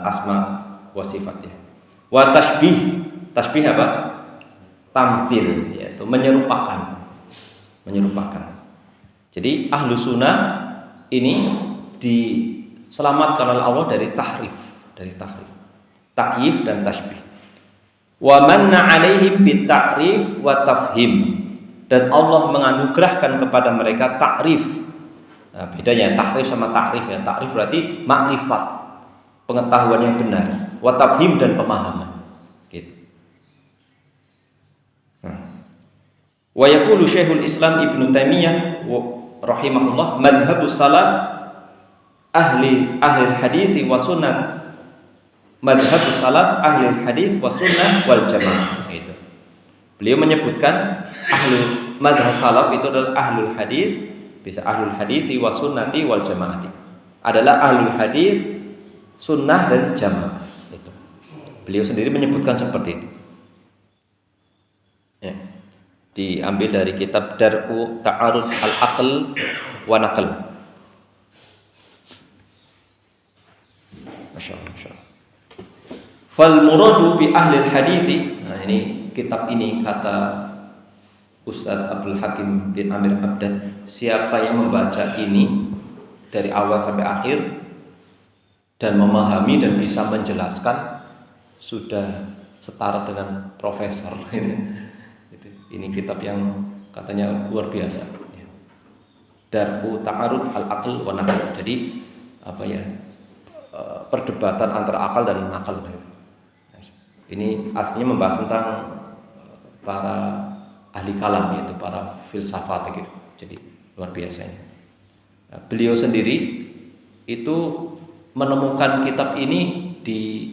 asma wa sifat ya. Wa tashbih. Tashbih apa? Tamthil, yaitu menyerupakan. Jadi ahlu sunnah ini diselamatkan oleh Allah dari tahrif, takyif dan tasbih. Wa manna 'alaihim bit ta'rif wa tafhim, dan Allah menganugerahkan kepada mereka takrif. Nah, bedanya takrif sama takrif ya. Takrif berarti makrifat, pengetahuan yang benar. Wa tafhim dan pemahaman. Gitu. Wa yaqulu Syekhul Islam Ibnu Taimiyah rahimahullah, madhhabus salaf ahli hadits wa sunnah, madhhabus salaf ahli hadits wa sunnah wal jamaah. Gitu. Beliau menyebutkan ahlu madhhab salaf itu adalah ahlul hadits, bisa ahlul hadits wa sunnati wal jamaati, adalah ahlul hadits, sunnah dan jamaah. Itu. Beliau sendiri menyebutkan seperti itu. Ya. Diambil dari kitab Dar'u Ta'arud al-Aql wa Naql. Masyaallah. Fal muradu bi ahli hadits. Nah, ini kitab ini kata Ustadz Abdul Hakim bin Amir Abdad, siapa yang membaca ini dari awal sampai akhir dan memahami dan bisa menjelaskan, sudah setara dengan profesor. Ini kitab yang katanya luar biasa. Dar'u Ta'arud al-Aql wa Naql. Jadi apa ya? Perdebatan antara akal dan nakal. Ini aslinya membahas tentang para ahli kalam, yaitu para filsafat gitu. Jadi luar biasa ini. Beliau sendiri itu menemukan kitab ini di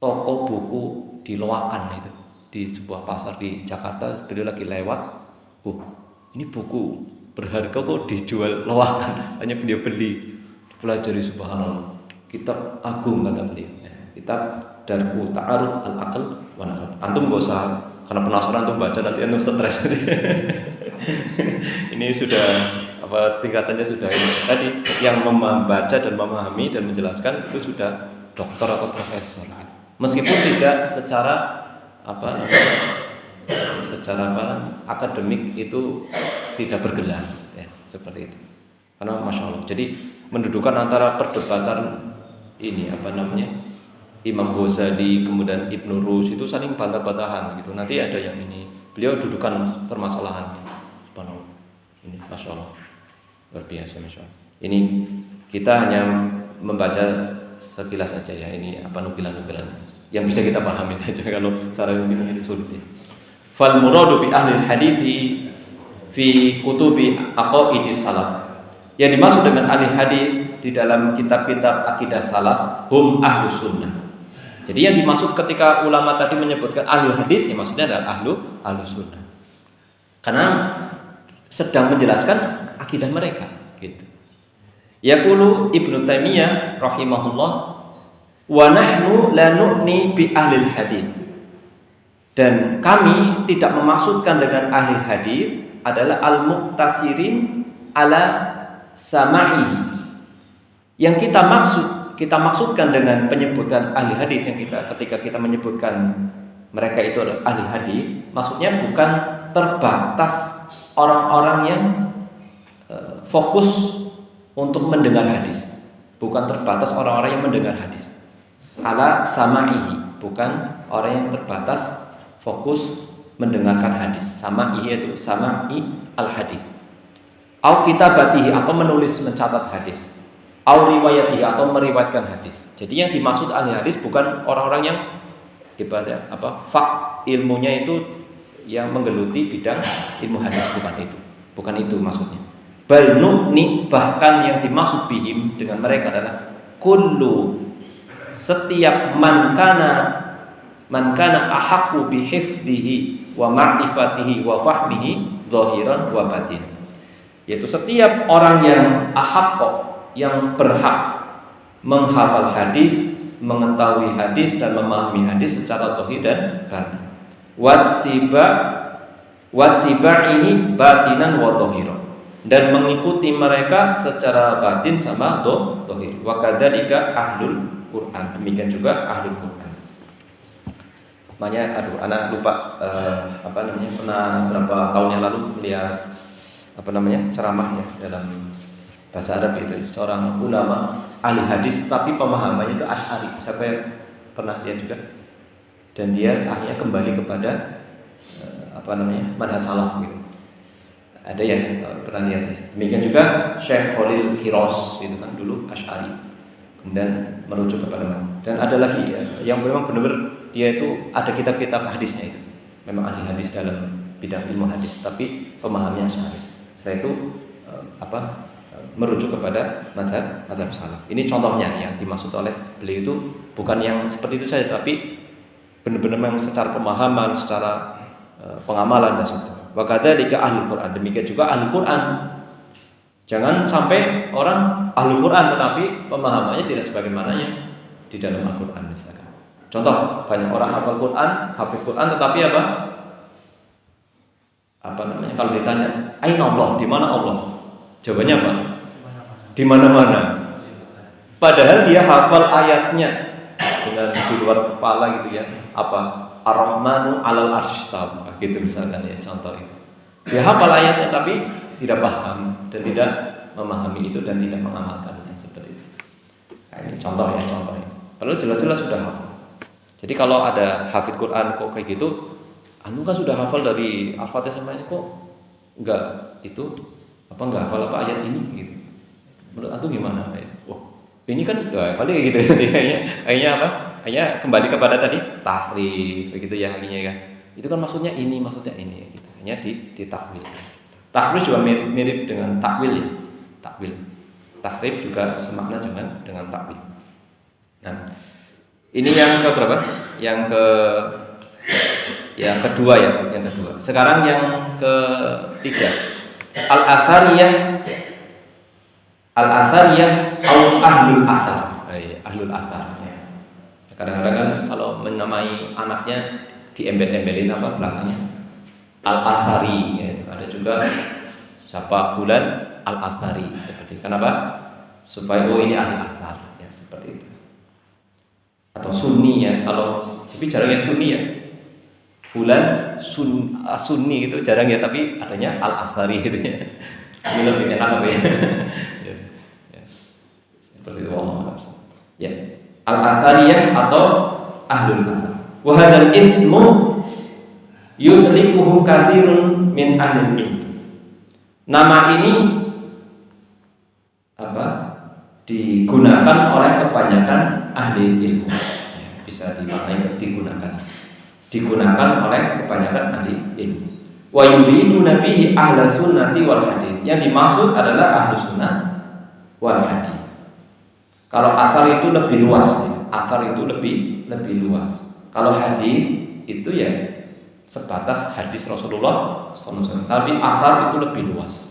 toko buku di Loakan itu, di sebuah pasar di Jakarta. Beliau lagi lewat, ini buku berharga kok dijual Loakan. Hanya beliau beli, pelajari, subhanallah. Kitab agung kata beliau. Kitab Dar'u Ta'arud al-Aql wa Naql. Antum gak usah, karena penasaran antum baca nanti antum stres. Ini sudah tingkatannya sudah ini. Tadi yang membaca dan memahami dan menjelaskan itu sudah doktor atau profesor. Meskipun tidak secara akademik itu tidak bergelar ya, seperti itu. Karena Masya Allah, jadi mendudukan antara perdebatan ini Imam Ghazali kemudian Ibnu Rus itu saling bantah-bantahan gitu. Nanti ada yang ini, beliau dudukan permasalahannya. Subhanallah. Ini Masya Allah, luar biasa Masya Allah. Ini kita hanya membaca sekilas saja ya, ini nukilan-nukilan yang bisa kita pahami saja. Kalau cara ini sulit ya. Fal muradu bi ahli hadithi fi kutubi aqaidis salaf. Yang dimaksud dengan ahli hadis di dalam kitab-kitab akidah salaf hum ahlus sunnah. Jadi yang dimaksud ketika ulama tadi menyebutkan ahlul hadis, ya maksudnya adalah ahlus sunnah. Karena sedang menjelaskan akidah mereka gitu. Yaqulu Ibnu Taimiyah rahimahullah, wa nahnu la nu'ni bi ahlil hadis. Dan kami tidak memaksudkan dengan ahli hadis adalah al-muqtasirin ala sama'ihi. Yang kita maksudkan dengan penyebutan ahli hadis, yang ketika kita menyebutkan mereka itu adalah ahli hadis, maksudnya bukan terbatas orang-orang yang fokus untuk mendengar hadis, bukan terbatas orang-orang yang mendengar hadis. Ala sama'ihi, bukan orang yang terbatas fokus mendengarkan hadis. Sama'ihi itu sama'i al-hadis. Au kitabatihi, atau menulis mencatat hadis. Au riwayatihi, atau meriwayatkan hadis. Jadi yang dimaksud ahli hadis bukan orang-orang yang ibadah ilmunya itu yang menggeluti bidang ilmu hadis, bukan itu maksudnya. Bal nu'ni, bahkan yang dimaksud bihim dengan mereka adalah kullu, setiap man kana ahaqqu bi hifdhihi wa ma'rifatihi wa fahmihi zahiran wa batin. Yaitu setiap orang yang ahaqqa, yang berhak menghafal hadis, mengetahui hadis dan memahami hadis secara zahir dan batin. Wattiba'ihi batinan wa zahiran, dan mengikuti mereka secara batin sama zahir. Wa kadzalika ahlul Quran, demikian juga ahlul Quran. Makanya anak lupa pernah berapa tahun yang lalu melihat ceramahnya dalam bahasa Arab itu, seorang ulama ahli hadis tapi pemahamannya itu Asy'ari. Siapa yang pernah lihat juga? Dan dia akhirnya kembali kepada manhaj salaf gitu. Ada yang pernah lihat ya. Demikian juga Syekh Khalil Hiros itu kan dulu Asy'ari, kemudian merujuk kepada mas. Dan ada lagi ya, yang memang benar-benar dia itu ada kitab-kitab hadisnya itu. Memang ahli hadis dalam bidang ilmu hadis, tapi pemahamannya Asy'ari. Setelah itu merujuk kepada mazhab salaf. Ini contohnya yang dimaksud oleh beliau itu bukan yang seperti itu saja, tapi benar-benar memang secara pemahaman, secara pengamalan dan seterusnya. Wa kadzalika ahlul Quran, demikian juga ahlul Quran. Jangan sampai orang ahlul Quran tetapi pemahamannya tidak sebagaimana yang di dalam Al-Qur'an misalkan. Contoh, banyak orang hafal Quran, hafal Quran tetapi kalau ditanya, "Aina Allah?" Di mana Allah? Jawabannya apa? Di mana-mana. Padahal dia hafal ayatnya dengan di luar kepala gitu ya. Ar-Rahmanu 'alal 'arsy istawa, gitu misalkan ya, contoh itu. Dia hafal ayatnya tapi tidak paham dan tidak memahami itu dan tidak mengamalkannya seperti itu. Nah, ini contoh ya. Padahal jelas-jelas sudah hafal. Jadi kalau ada hafid Quran kok kayak gitu, anu kan sudah hafal dari Al-Fatihah semuanya kok enggak hafal ayat ini gitu. Menurut antum gimana? Wah, ini kan udah hafal kayak gitu. Hanya kembali kepada tadi tahrif begitu ya akhirnya kan. Itu kan maksudnya ini gitu. Hanya ditakwil. Tahrif juga mirip dengan takwil ya. Takwil. Tahrif juga semakna dengan takwil. Nah, ini yang ke berapa? Yang kedua. Sekarang yang ketiga. Al-asariyah atau ahlul asar. Ahlul asar. Kadang-kadang kan kalau menamai anaknya diembel-embelin belakangnya Al-Athari ya, ada juga siapa fulan Al-Athari seperti kenapa? Supaya ini ahli asar ya, seperti itu. Atau sunni ya, kalau tapi jarang yang sunni ya. Fulan sunni itu jarang ya, tapi adanya Al-Athari gitu ya. Ini lebih enak ya. Seperti itu Allah. Ya. Al-Athariyah atau ahlul asar. Wa hadzal ismu yutliquhu katsirun min ahlil ilm. Nama ini digunakan oleh kebanyakan ahli ilmu. Bisa dimaknai digunakan oleh kebanyakan ahli ilmu. Wa yuriduna bihi ahlus sunnati wal hadits. Yang dimaksud adalah ahlus sunnah wal hadits. Kalau asar itu lebih luas, asar itu lebih luas. Kalau hadis itu ya sebatas hadis Rasulullah SAW. Tapi asar itu lebih luas.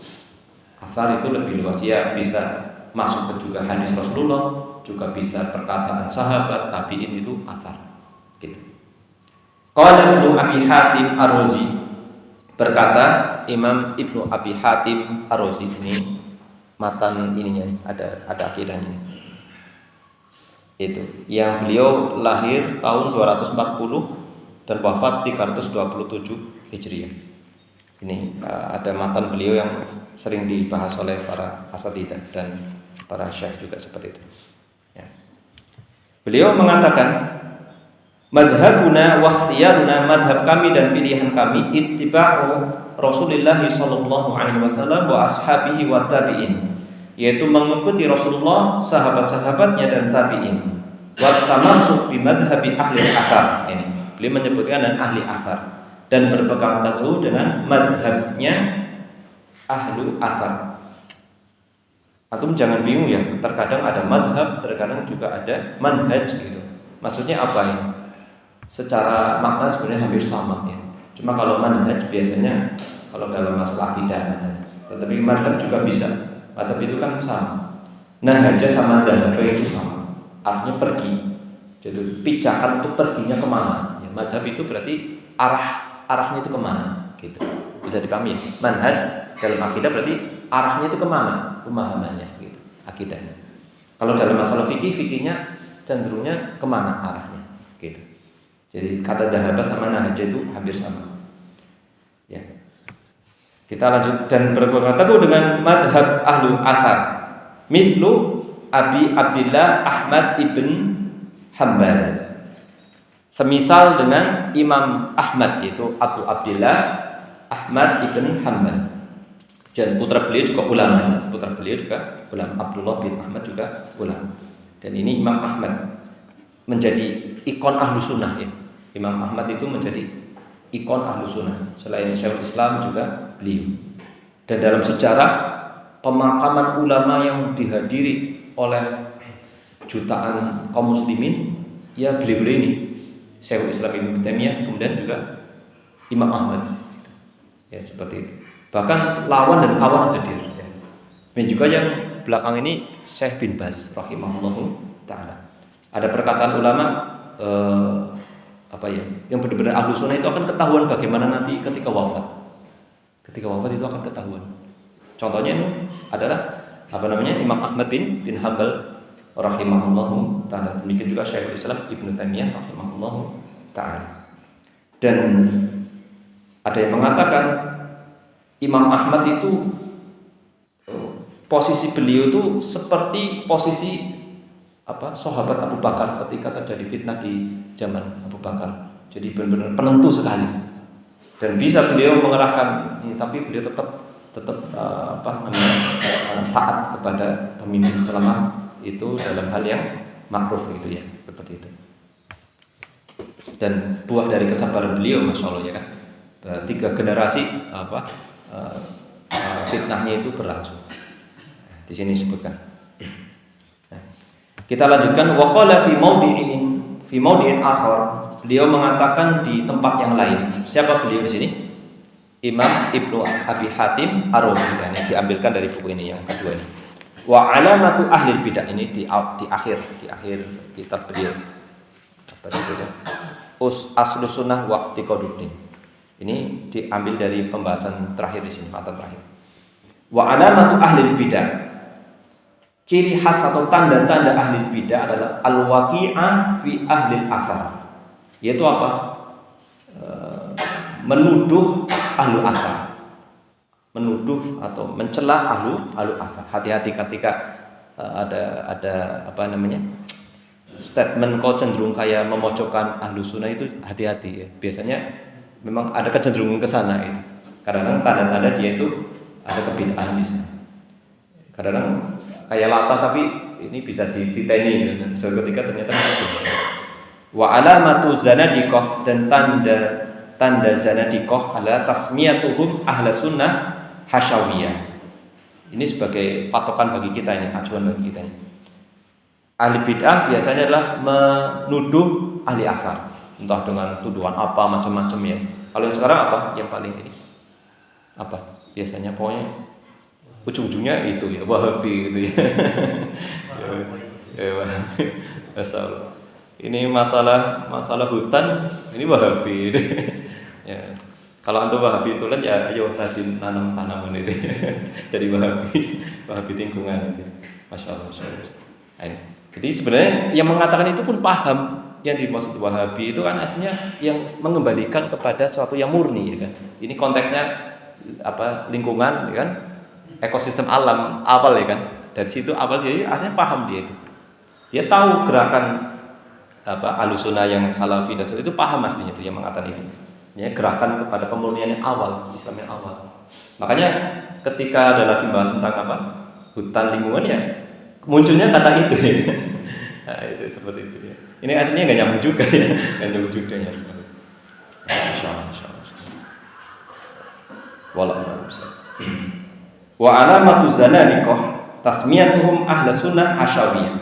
Asar itu lebih luas ya, bisa masuk ke juga hadis Rasulullah, juga bisa perkataan sahabat, tabi'in itu asar. Gitu. Qala Ibnu Abi Hatim Ar-Razi, berkata Imam Ibnu Abi Hatim Ar-Razi, ini matan ininya ada akidahnya. Itu yang beliau lahir tahun 240 dan wafat 327 Hijriah. Ini ada matan beliau yang sering dibahas oleh para asatidzah dan para syekh juga seperti itu ya. Beliau mengatakan, madhabuna wa ikhtiyaruna, madhab kami dan pilihan kami, ittiba'u Rasulullah sallallahu alaihi wasallam wa ashabihi wa tabi'in, yaitu mengikuti Rasulullah, sahabat-sahabatnya dan tabi'in. Wa tamassuk bi madhhabi ahli asar. Ini beliau menyebutkan dan ahli asar dan berpegang teguh dengan madhabnya ahlu asar. Antum jangan bingung ya, terkadang ada madhab, terkadang juga ada manhaj gitu. Maksudnya apa ini? Secara makna sebenarnya hampir sama ya. Cuma kalau manhaj biasanya kalau dalam masalah akidah manhaj. Tetapi madhab juga bisa. Madhab itu kan sama. Nahaja sama dhahaba itu sama. Artinya pergi. Jadi pijakan itu perginya kemana? Ya, madhab itu berarti arahnya itu kemana? Gitu. Bisa dipahami ya? Manhaj dalam akidah berarti arahnya itu kemana? Pemahamannya gitu. Akidahnya. Kalau dalam masalah fikihnya cenderungnya kemana arahnya? Gitu. Jadi kata dhahaba sama nahaja itu hampir sama. Ya. Kita lanjut dan berpegang teguh dengan madhab ahlu asar. Mithlu Abi Abdillah Ahmad ibn Hanbal. Semisal dengan Imam Ahmad, yaitu Abu Abdillah Ahmad ibn Hanbal. Dan putra beliau juga ulama. Abdullah bin Ahmad juga ulama. Dan ini Imam Ahmad menjadi ikon ahlu sunnah ya. Imam Ahmad itu menjadi ikon ahlu sunnah. Selain Syekhul Islam juga beliau. Dan dalam sejarah pemakaman ulama yang dihadiri oleh jutaan kaum muslimin, ya beliau-beliau ini, Syekhul Islam Ibnu Taimiyah, kemudian juga Imam Ahmad. Ya seperti itu. Bahkan lawan dan kawan hadir. Ya. Dan juga yang belakang ini Syekh bin Baz rahimahullahu taala. Ada perkataan ulama yang benar-benar ahlu sunnah itu akan ketahuan bagaimana nanti ketika wafat. Ketika wafat itu akan ketahuan. Contohnya itu adalah Imam Ahmad bin Hanbal rahimahullahu taala. Demikian juga Syekhul Islam Ibnu Taimiyah rahimahullahu taala. Dan ada yang mengatakan Imam Ahmad itu posisi beliau itu seperti posisi sahabat Abu Bakar ketika terjadi fitnah di zaman Abu Bakar. Jadi benar-benar penentu sekali. Dan bisa beliau mengerahkan ini, tapi beliau tetap taat kepada pemimpin selama itu dalam hal yang makruh gitu ya, seperti itu. Dan buah dari kesabaran beliau, masya Allah ya kan, 3 generasi fitnahnya itu berlangsung. Di sini disebutkan. Kita lanjutkan. Waqala fi maudi'in akhar. Beliau mengatakan di tempat yang lain. Siapa beliau di sini? Imam Ibnu Abi Hatim Ar-Razi, yang diambilkan dari buku ini yang kedua ini. Wa alamatu ahli bidah, ini di akhir kitab beliau. Apa itu? Aslu sunnah wa i'tiqaduddin. Ini diambil dari pembahasan terakhir di sini, matan terakhir. Wa alamatu ahli bidah. Ciri khas atau tanda-tanda ahli bidah adalah al-waqi'ah fi ahli al-athar. Yaitu apa? Menuduh ahlu asar, menuduh atau mencela ahlu asar. Hati-hati ketika ada statement kok cenderung kayak memojokkan ahlu sunnah, itu hati-hati ya. Biasanya memang ada kecenderungan ke sana itu. Kadang-kadang tanda-tanda dia itu ada kebid'ahan di sana. Kadang-kadang kayak lata tapi ini bisa dititeni gitu. Suatu ketika ternyata itu. Wa alamatu zanadiqah, dan tanda zanadiqah adalah tasmiyatuhum ahla sunnah hasyawiyah. Ini sebagai patokan bagi kita ini, acuan bagi kita ini. Ahli bid'ah biasanya adalah menuduh ahli asar, entah dengan tuduhan apa macam-macam ya. Kalau yang sekarang apa? Yang paling ini apa? Biasanya pokoknya ujung-ujungnya itu ya, Wahabi gitu ya. Ya Wahabi. Masalah. Ini masalah hutan, ini Wahabi. Ya. Kalau antum Wahabi itu ya ayo rajin nanam tanaman itu. Jadi Wahabi lingkungan itu. Masya Allah. Jadi sebenarnya yang mengatakan itu pun paham yang dimaksud Wahabi itu kan aslinya yang mengembalikan kepada sesuatu yang murni ya kan. Ini konteksnya lingkungan ya kan, ekosistem alam awal ya kan. Dari situ awal jadi aslinya paham dia itu. Dia tahu gerakan Ahlussunnah yang salafi dan itu paham aslinya itu yang mengatakan itu. Ya, gerakan kepada pemurnian yang awal, Islam yang awal. Makanya ketika ada lagi bahas tentang hutan lingkungan ya, munculnya kata itu ya. Nah, itu seperti itu ya. Ini aslinya nggak nyambung juga ya, nggak nyambung juga ya. Masya Allah. Wa alamatu zanadiqah tasmiyatuhum ahla sunnah asyawiyah.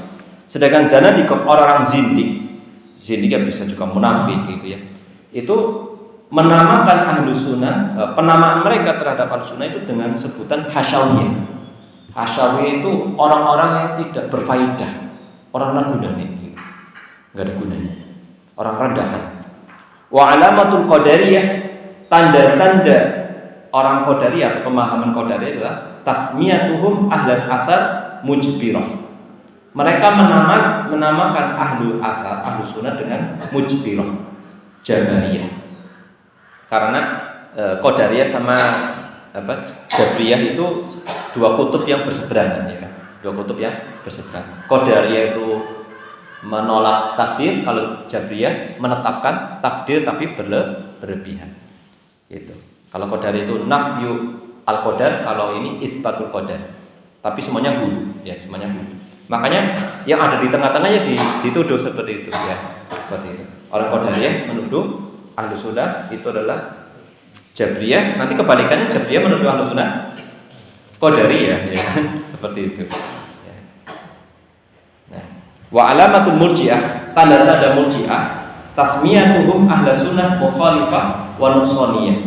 Sedangkan zanadiqah orang-orang zindik bisa juga munafik gitu ya. Itu menamakan ahlu sunnah, penamaan mereka terhadap ahlu sunnah itu dengan sebutan hasyawiyah. Hasyawiyah itu orang-orang yang tidak berfaedah, orang nggak gunanya gitu. Nggak ada gunanya, orang rendahan. Wa alamatul qadariyah, tanda-tanda orang qadariyah atau pemahaman qadariyah adalah tasmiyatuhum ahlan asar mujbirah. Mereka menamakan ahlu asar, ahlu sunnah dengan mujbirah, jabariyah. Karena qadariyah sama Jabriyah itu dua kutub yang berseberangan ya kan. Dua kutub yang berseberangan. Qadariyah itu menolak takdir, kalau Jabriyah menetapkan takdir tapi berlebihan. Gitu. Kalau Qadariyah itu nafyu al-qadar, kalau ini isbatul qadar. Tapi semuanya hulu, ya semuanya hulu. Makanya yang ada di tengah-tengah ya dituduh seperti itu ya. Seperti itu. Orang Qadariyah menuduh Ahlus Sunnah itu adalah Jabriyah, nanti kebalikannya Jabriyah menuduh Ahlus Sunnah Qadariyah ya. Seperti itu. Ya. Nah, wa alamatul murji'ah, tanda-tanda murji'ah, tasmiyatuhum Ahlus Sunnah mukhalifah wa nuqsaniyah.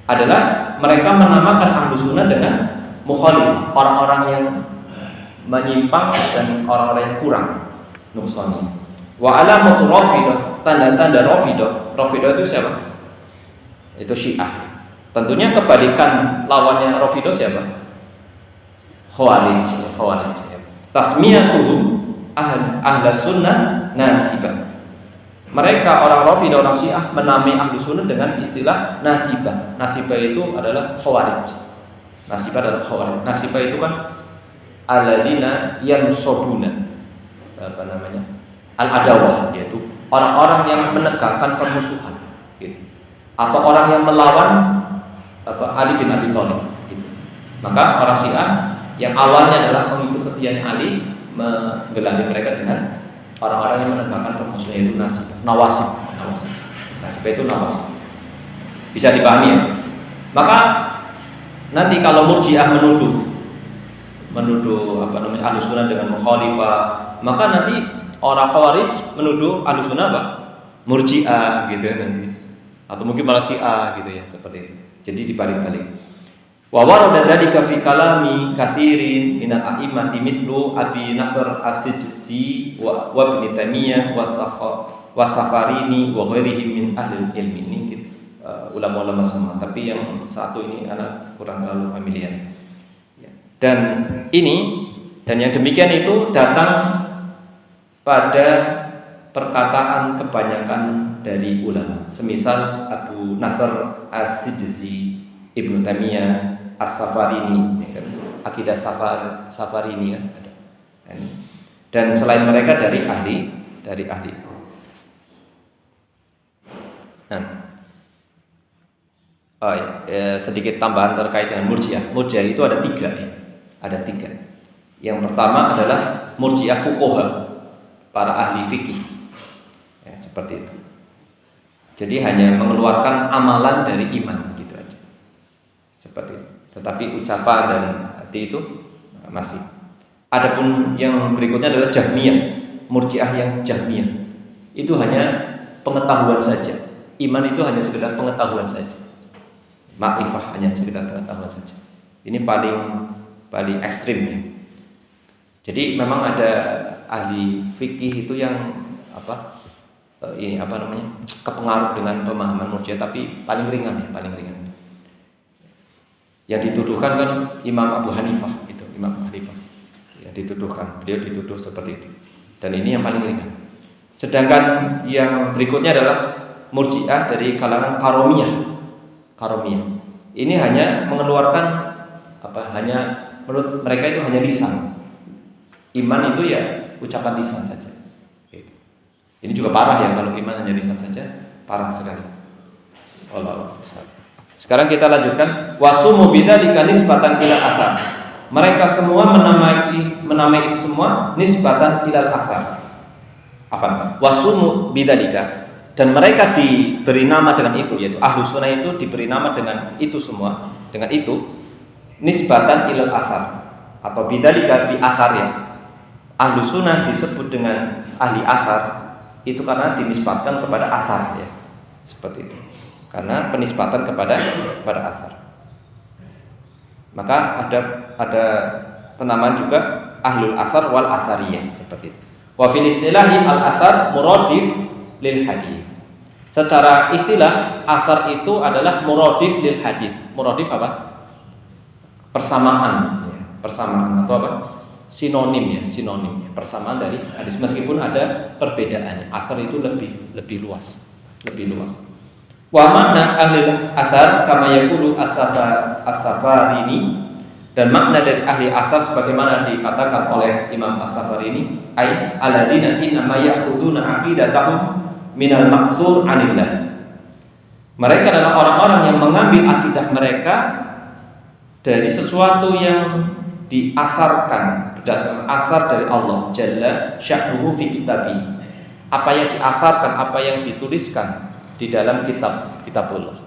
Adalah mereka menamakan Ahlus Sunnah dengan mukhalifah, orang-orang yang menyimpang dan orang-orang yang kurang, nuqsaniyah. Wa alamatul rafidah, tanda-tanda rafidah. Rafidah itu siapa? Itu Syiah. Tentunya kebalikan lawannya Rafidah siapa? Khawarij. Tasmiyatuhum Ahlus Sunnah nasibah. Mereka orang Rafidah, orang Syiah menamai Ahlus Sunnah dengan istilah nasibah. Nasibah itu adalah Khawarij. Nasibah adalah Khawarij. Nasibah itu kan alladzina yansobuna, apa namanya? Al-adawah, yaitu orang-orang yang menegakkan permusuhan gitu. Atau orang yang melawan Ali bin Abi Thalib gitu. Maka orang Syiah yang awalnya adalah pengikut setianya Ali menggelari mereka dengan orang-orang yang menegakkan permusuhan, yaitu nawasib. Nasibah itu nawasib. Bisa dipahami ya? Maka nanti kalau Murji'ah menuduh Ahlus Sunnah dengan mukhalifah, maka nanti orang Khawarij menuduh Ahlus Sunnah apa? Murji'ah gitu nanti. Atau mungkin malah Syiah gitu ya, seperti itu. Jadi dibalik-balik. Wa warada dzalika fi kalami katsirin min al-a'immati mithlu Abi Nasr as-Sijzi wa Ibnu Taimiyah wa Safarini wa ghairihim min ahli ilmi. Ini ulama-ulama semua, tapi yang satu ini anak kurang terlalu familiar. Dan yang demikian itu datang pada perkataan kebanyakan dari ulama. Semisal Abu Nasr as-Sijzi, Ibnu Taimiyah, As-Safarini, ya kan? Akidah Safarini kan ada. Dan selain mereka dari ahli. Nah, sedikit tambahan terkait dengan Murji'ah. Murji'ah itu ada 3 ya. Ada 3. Yang pertama adalah Murji'ah fuqaha, para ahli fikih. Ya, seperti itu. Jadi hanya mengeluarkan amalan dari iman gitu aja. Seperti itu. Tetapi ucapan dan hati itu masih. Adapun yang berikutnya adalah Jahmiyah, Murji'ah yang Jahmiyah. Itu hanya pengetahuan saja. Iman itu hanya sekedar pengetahuan saja. Ma'rifah hanya sekedar pengetahuan saja. Ini paling ekstrim ya. Jadi memang ada ahli fikih itu yang kepengaruh dengan pemahaman Murji'ah, tapi paling ringan. Yang dituduhkan kan Imam Abu Hanifah itu, Imam Abu Hanifah. Yang dituduhkan, beliau dituduh seperti itu. Dan ini yang paling ringan. Sedangkan yang berikutnya adalah Murji'ah dari kalangan Karomiyah. Ini hanya mengeluarkan menurut mereka itu hanya lisan. Iman itu ya ucapan lisan saja. Ini juga parah ya, kalau iman hanya lisan saja, parah sekali. Allah. Sekarang kita lanjutkan. Wasumu bidzalika nisbatan ila athar. Mereka semua menamai itu semua nisbatan ilal athar. Wasumu bidzalika, dan mereka diberi nama dengan itu, yaitu Ahlus Sunnah itu diberi nama dengan itu semua, dengan itu nisbatan ilal athar, atau bidzalika bi athar ya. Ahlus Sunnah disebut dengan ahli athar itu karena dinisbatkan kepada athar ya. Seperti itu. Karena penisbatan kepada athar. Maka ada penamaan juga ahlul athar wal athariyah, seperti itu. Wa fil istilahi al athar muradif lil hadis. Secara istilah athar itu adalah muradif lil hadis. Muradif apa? Persamaan ya. Persamaan atau apa? Sinonim ya. Persamaan dari hadis, meskipun ada perbedaannya. Athar itu lebih luas. Wa makna ahli athar kama yaqulu as-Safarini, Dan makna dari ahli asar sebagaimana dikatakan oleh Imam As-Safari ini, ai alladzina innama ya'khuduna aqidatahum minal maqsur 'anillah. Mereka adalah orang-orang yang mengambil akidah mereka dari sesuatu yang diasarkan berdasarkan asar dari Allah Jalla sya'nuhu fi kitabi. Apa yang diasarkan, apa yang dituliskan di dalam kitabullah.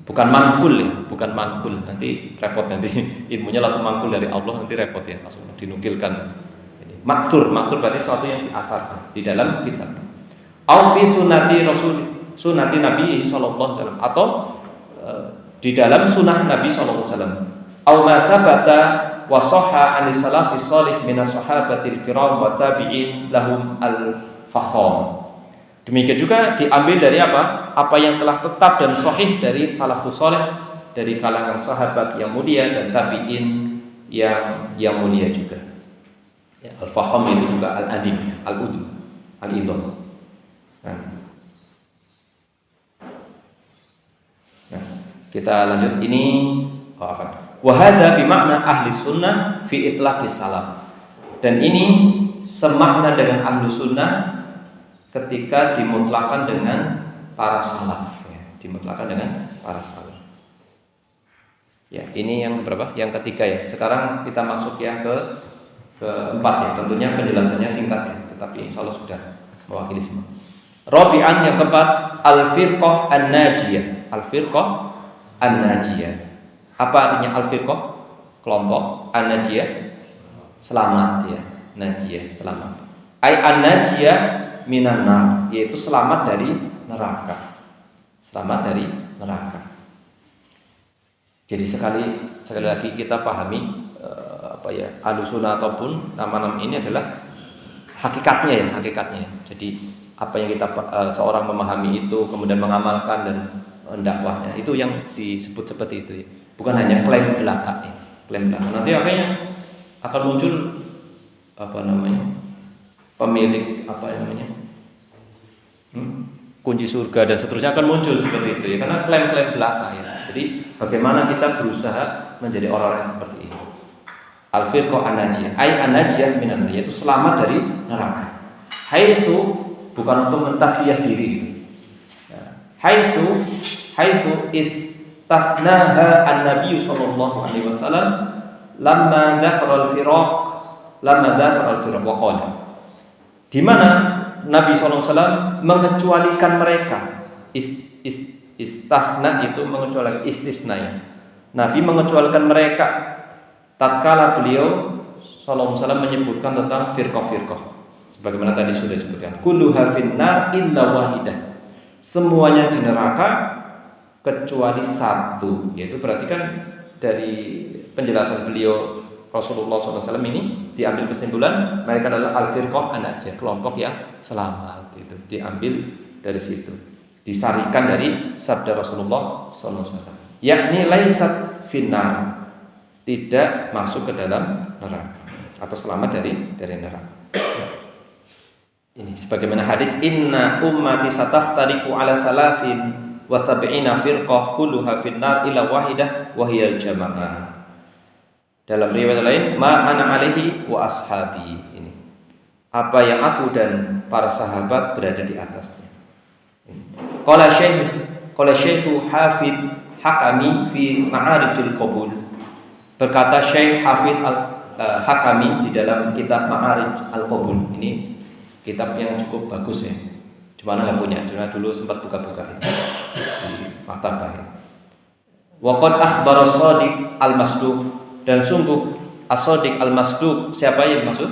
Bukan mangkul ya, bukan mangkul. Nanti repot nanti ilmunya langsung mangkul dari Allah, nanti repot ya, langsung dinukilkan. Maksur berarti sesuatu yang diasarkan di dalam kitab. Au fi sunnati Nabi sallallahu alaihi wasallam, atau di dalam sunnah Nabi sallallahu alaihi wasallam. Au ma sabata wa sahha an salafis salih min as-sahabatil kiram wa tabi'in lahum al-fakham. Demikian juga diambil dari apa? Apa yang telah tetap dan sahih dari salafus saleh, dari kalangan sahabat yang mulia dan tabi'in yang mulia juga. Ya, al-faham itu juga al-adib, al-udub, al-idham. Nah, kita lanjut ini. Wa hadza bi makna ahli sunnah fi itlaqis salaf. Dan ini semakna dengan ahli sunnah ketika dimutlakan dengan para salaf, ya, dimutlakan dengan para salaf. Ya, ini yang berapa? Yang ketiga ya. Sekarang kita masuk yang keempat ya. Tentunya penjelasannya singkat ya, tetapi insya Allah sudah mewakili semua. Rabi'an yang keempat, al-firqah an-najiyah. Al-firqah an-najiyah. Apa artinya al-firqah? Kelompok. An-najiyah selamat ya. Najiyah selamat. Ai an-najiyah minan nar, yaitu selamat dari neraka. Selamat dari neraka. Jadi sekali lagi kita pahami Ahlussunnah ataupun nama-nama ini adalah hakikatnya. Jadi apa yang kita seorang memahami itu kemudian mengamalkan dan mendakwahnya, itu yang disebut seperti itu ya. Bukan hanya klaim belaka ya. Klaim belaka. Nanti akhirnya akan muncul pemilik kunci surga dan seterusnya akan muncul seperti itu ya, karena klaim-klaim belaka ya. Jadi bagaimana kita berusaha menjadi orang-orang yang seperti ini. Al-firqah an-najiyah, ai an-najiyah minan nar, yaitu selamat dari neraka. Haitsu bukan untuk mentasbih diri gitu. Ya. Haitsu istasnaha an-nabiy sallallahu alaihi wasallam lamma dzakara al-firaq wa qala. Di mana Nabi sallallahu alaihi wasallam mengecualikan mereka. Istasna itu mengecualikan, istisna ya. Nabi mengecualikan mereka tatkala beliau sallallahu alaihi wasallam menyebutkan tentang firqah-firqah. Sebagaimana tadi sudah disebutkan, kulluha finnar illa wahidah. Semuanya di neraka kecuali satu. Yaitu berarti kan dari penjelasan beliau Rasulullah SAW ini diambil kesimpulan mereka adalah al-firqah an-najiyah, kelompok yang selamat. Itu diambil dari situ. Disarikan dari sabda Rasulullah SAW. Yakni laisat finnar, tidak masuk ke dalam neraka atau selamat dari neraka. Ini sebagaimana hadis inna ummati sataftariqu ala salasin wa sab'ina firqah kulluha finnar illa wahidah wa hiyal jamaah. Dalam riwayat lain ma ana alaihi wa ashabi, ini apa yang aku dan para sahabat berada di atasnya. Qala Syekh Hafidz Hakami fi Ma'arijul Qabul. Berkata Syekh Hafidz Hakami di dalam kitab Ma'arij al-Qabul. Ini kitab yang cukup bagus ya. Cuma enggak punya, cuma dulu sempat buka-buka di maktabah. Wa qad akhbara Shadiq al-Masduq, dan sungguh As-Shadiq al-Masduq, siapa yang dimaksud?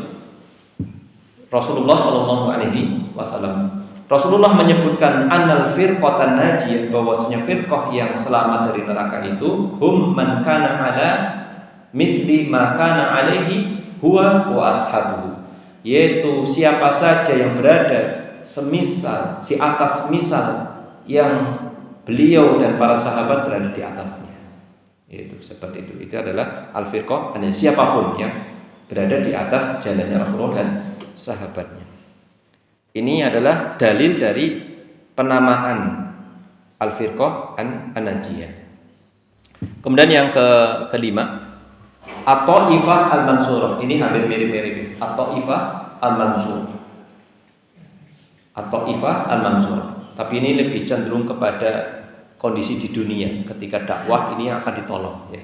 Rasulullah sallallahu alaihi wasallam. Rasulullah menyebutkan annal firqatan najiyah, bahwasanya firqah yang selamat dari neraka itu hum man kana ala mithli ma kana alaihi huwa wa ashabuhu, yaitu siapa saja yang berada semisal di atas misal yang beliau dan para sahabat berada di atasnya. Itu seperti itu. Itu adalah al-firqah, hanya siapapun yang berada di atas jalannya Rasulullah dan sahabatnya. Ini adalah dalil dari penamaan al-firqah an-najiyah. Kemudian yang kelima, At-Taifah Al-Mansurah. Ini hampir mirip-mirip. At-Taifah Al-Mansurah. At-Taifah Al-Mansurah. Tapi ini lebih cenderung kepada kondisi di dunia ketika dakwah ini akan ditolong ya.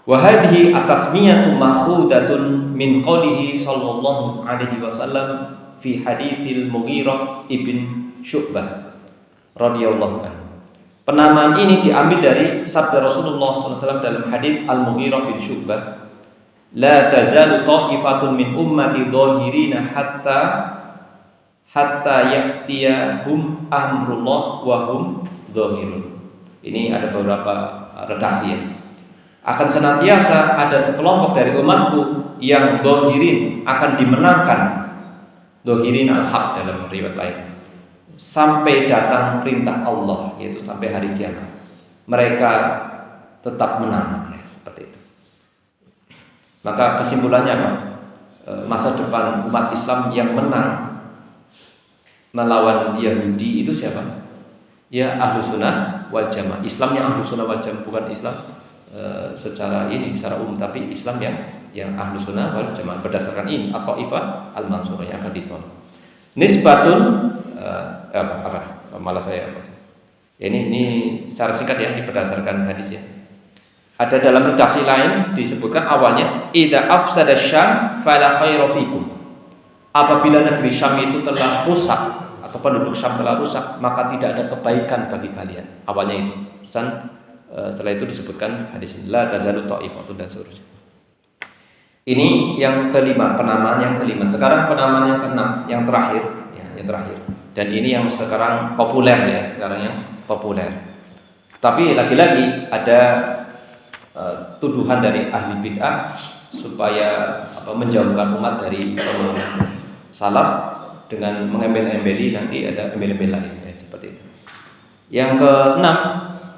Wa hadhihi at-tasmiyatu makhudatun min qoulihi sallallahu alaihi wasallam fi haditsil Mughirah ibn Syu'bah radhiyallahu anhu. Penamaan ini diambil dari sabda Rasulullah SAW dalam hadis Al-Mughirah bin Syu'bah, la tazalu ta'ifatun min ummati dhahirina hatta ya'tiyahum amrullah wa hum dhahirun. Ini ada beberapa redaksi ya. Akan senantiasa ada sekelompok dari umatku yang dhahirin, akan dimenangkan, dhahirin al-haq dalam riwayat lain, sampai datang perintah Allah, yaitu sampai hari kiamat. Mereka tetap menang ya, seperti itu. Maka kesimpulannya apa? Masa depan umat Islam yang menang melawan Yahudi itu siapa? Ya Ahlus Sunnah wal Jamaah. Islam yang Ahlus Sunnah wal Jamaah, bukan Islam secara umum, tapi Islam yang Ahlus Sunnah wal Jamaah berdasarkan ini At-Taifah Al-Mansurah yang akan ditolong. Nisbatun malah saya ini secara singkat ya, ini berdasarkan hadis ya. Ada dalam redaksi lain disebutkan awalnya idza afsada Syam fala khaira fikum. Apabila negeri Syam itu telah rusak atau penduduk Syam telah rusak, maka tidak ada kebaikan bagi kalian. Awalnya itu. Dan setelah itu disebutkan hadis la tazalu ta'ifatun dan seterusnya. Ini yang kelima, penamaan yang kelima. Sekarang penamaan yang keenam, yang terakhir ya, yang terakhir. Dan ini yang sekarang populer ya, sekarang yang populer. Tapi lagi-lagi ada tuduhan dari ahli bid'ah supaya menjauhkan umat dari salaf dengan mengembel-embeli, nanti ada embel-embel lain ya, seperti itu. Yang keenam,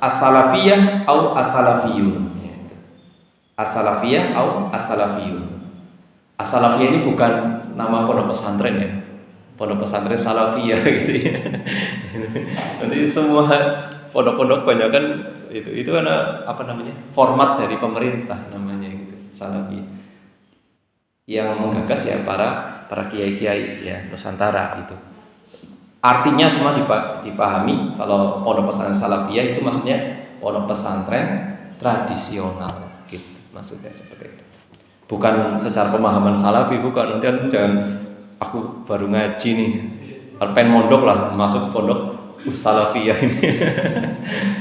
as-salafiyah atau as-salafiyun. As-salafiyah atau as-salafiyun. As-salafiyah ini bukan nama pondok pesantren ya. Pondok pesantren salafiyah gitu ya. Nanti semua pondok-pondok banyak kan itu kan format dari pemerintah namanya gitu, salafiyah. Yang menggagas ya para kiai-kiai ya Nusantara itu. Artinya cuma dipahami kalau pondok pesantren salafiyah itu maksudnya pondok pesantren tradisional gitu, maksudnya seperti itu. Bukan secara pemahaman salafi, bukan. Nanti jangan aku baru ngaji nih, pengen mondok lah masuk pondok salafiyah ini.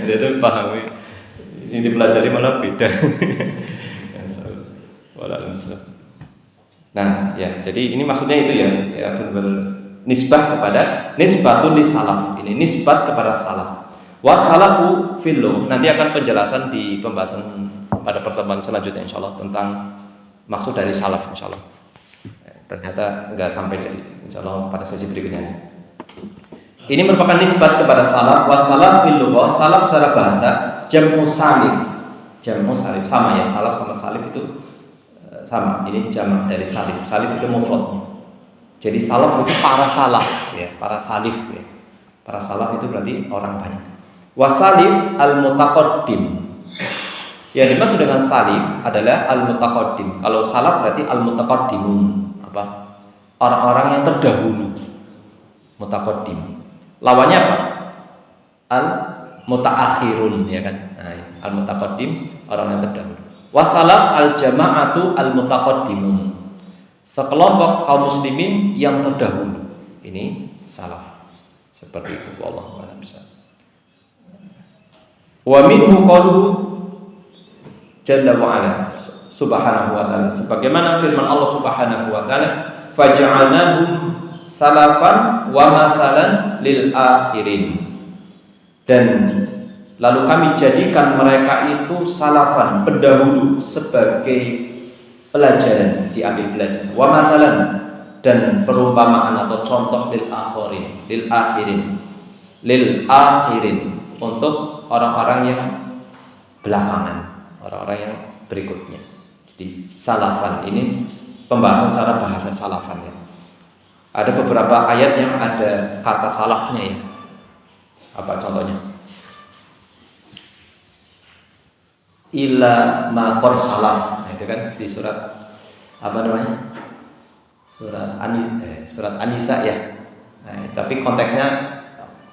Jadi itu pahami. Ini dipelajari malah beda. Nah, ya, jadi ini maksudnya itu ya benar-benar nisbah kepada nisbatun lis salaf. Ini nisbat kepada salaf. Wasalafu filluh. Nanti akan penjelasan di pembahasan pada pertemuan selanjutnya insyaallah tentang maksud dari salaf insyaallah. Ternyata enggak sampai, jadi insyaallah pada sesi berikutnya aja. Ini merupakan nisbat kepada salaf. Wasalaf filluh. Salaf secara bahasa jam'u salif. Jam'u salif sama ya, salaf sama salif itu sama. Ini jamak dari salif. Salif itu mufrad. Jadi salaf itu para salaf ya, para salif ya. Para salaf itu berarti orang banyak. Wasalif al-mutaqaddim. Yang dimaksud dengan salif adalah al-mutaqaddim. Kalau salaf berarti al-mutaqaddimun, orang-orang yang terdahulu. Mutaqaddim. Lawannya apa? Al-mutaakhirun ya kan. Nah, al-mutaqaddim orang yang terdahulu. Wasalaf al-jama'atu al-mutaqaddimun. Sekelompok kaum muslimin yang terdahulu. Ini salaf. Seperti itu, wallahu a'lam. Wa minhu qauluhu jalla wa ala subhanahu wa ta'ala, sebagaimana firman Allah subhanahu wa ta'ala, faja'alnahum salafan wa mathalan lil akhirin. Dan lalu kami jadikan mereka itu salafan, pendahulu, sebagai pelajaran, diambil pelajaran. Wa mathalan, dan perumpamaan atau contoh lil akhirin untuk orang-orang yang belakangan, orang-orang yang berikutnya. Jadi salafan ini pembahasan secara bahasa salafan ya. Ada beberapa ayat yang ada kata salafnya ya. Apa contohnya? ila ma qad salaf. Nah, itu kan di surat apa namanya? Surat An-Nisa ya. Nah, tapi konteksnya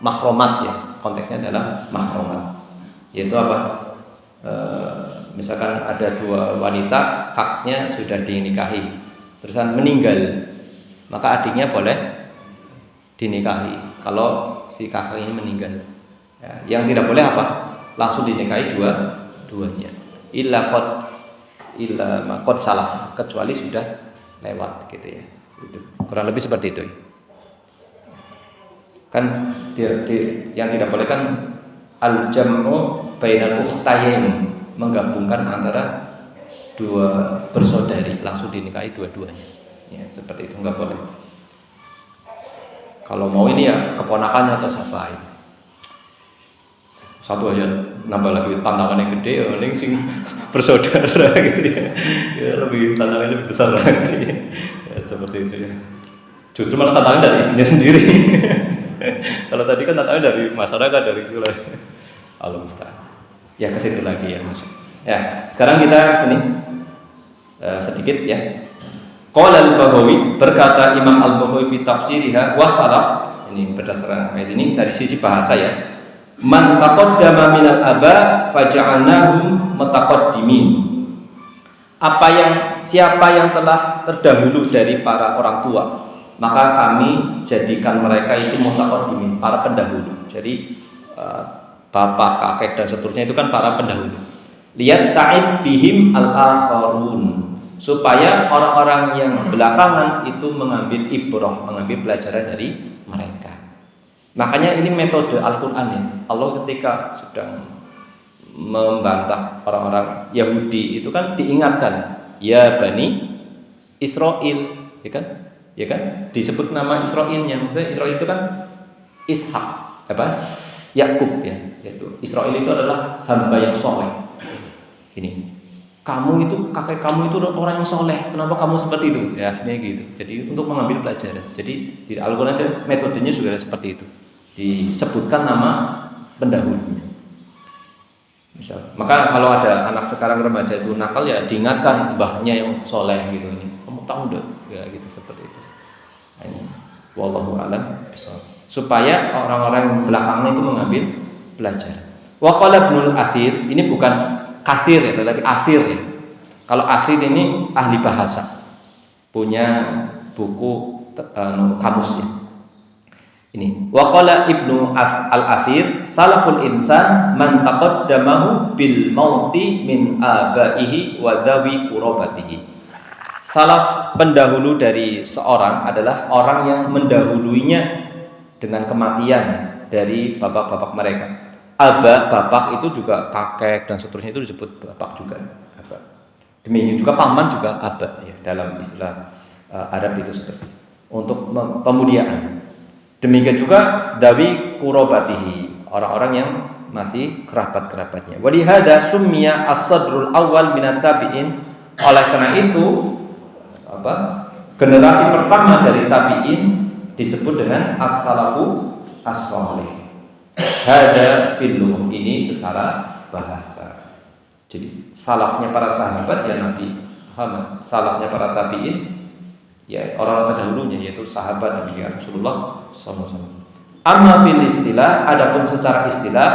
mahromat ya. Konteksnya adalah mahromat. Yaitu apa? Misalkan ada dua wanita, kakaknya sudah dinikahi, terusan meninggal, maka adiknya boleh dinikahi kalau si kakak ini meninggal. Ya, yang tidak boleh apa? Langsung dinikahi duanya. Illa ma qad salaf, kecuali sudah lewat gitu ya. Itu. Kurang lebih seperti itu. Kan yang tidak boleh kan al-jam'u bainal ukhtayn, menggabungkan antara dua bersaudari langsung dinikahi dua-duanya. Ya, seperti itu enggak boleh. Kalau mau ini ya keponakannya atau siapa itu. Satu aja nambah lagi tantangan yang gede ya ini sing bersaudara gitu ya. Ya lebih tantangannya lebih besar lagi. Ya, seperti itu ya. Justru malah tantangan dari istrinya sendiri. Kalau tadi kan tantangan dari masyarakat, dari wilayah. Allah musta'an. Ya ke situ lagi ya masuk. Ya, sekarang kita sini sedikit ya. Qala al-Baghawi, berkata Imam Al-Baghawi fi tafsiriha wa salaf, ini berdasarkan ayat ini dari sisi bahasa ya. Man taqaddama minal aba faja'alnahum mutaqaddimin. Siapa yang telah terdahulu dari para orang tua, maka kami jadikan mereka itu mutaqaddimin, para pendahulu. Jadi bapak, kakek dan seterusnya itu kan para pendahulu. Lihat ta'id bihim al-akharun, supaya orang-orang yang belakangan itu mengambil ibrah, mengambil pelajaran dari mereka. Makanya ini metode Al-Qur'an ya. Allah ketika sedang membantah orang-orang Yahudi itu kan diingatkan, ya Bani Israel, ya kan? Ya kan? Disebut nama Israilnya. Maksudnya Israel itu kan Ishak, Yakub ya. Yaitu Israel itu adalah hamba yang soleh. Ini, kamu itu kakek kamu itu orang yang soleh. Kenapa kamu seperti itu? Ya aslinya gitu. Jadi untuk mengambil pelajaran. Jadi di Al-Quran itu metodenya sudah seperti itu. Disebutkan nama pendahulunya. Misal, maka kalau ada anak sekarang remaja itu nakal ya diingatkan mbahnya yang soleh gitu. Kamu tahu enggak? Ya gitu seperti itu. Nah, ini wallahu a'lam bishawab. Supaya orang-orang belakangan itu mengambil pelajaran. Wa qala Ibnul Athir, ini bukan kathir ya, tetapi athir ya. Kalau athir ini ahli bahasa, punya buku kamusnya. Ini wa qala Ibnu Al-Athir, salaful insan man taqaddamahu bil mauti min abaihi wa dawi qurabatihi. Salaf pendahulu dari seorang adalah orang yang mendahuluinya dengan kematian dari bapak-bapak mereka. Bapak itu juga kakek dan seterusnya itu disebut bapak juga. Demikian juga paman juga aba ya, dalam istilah Arab itu seperti untuk pemuliaan. Demikian juga dawi qurabatihi, orang-orang yang masih kerabat-kerabatnya. Wa lihada summiya as-sadrul awal minat tabi'in. Oleh karena itu generasi pertama dari tabi'in disebut dengan as-salafu as-salih. Hada filluh, ini secara bahasa. Jadi salafnya para sahabat ya Nabi Muhammad, salafnya para tabi'in ya orang-orang terdahulunya yaitu sahabat Nabi Rasulullah SAW. Amma fil istilah, adapun secara istilah,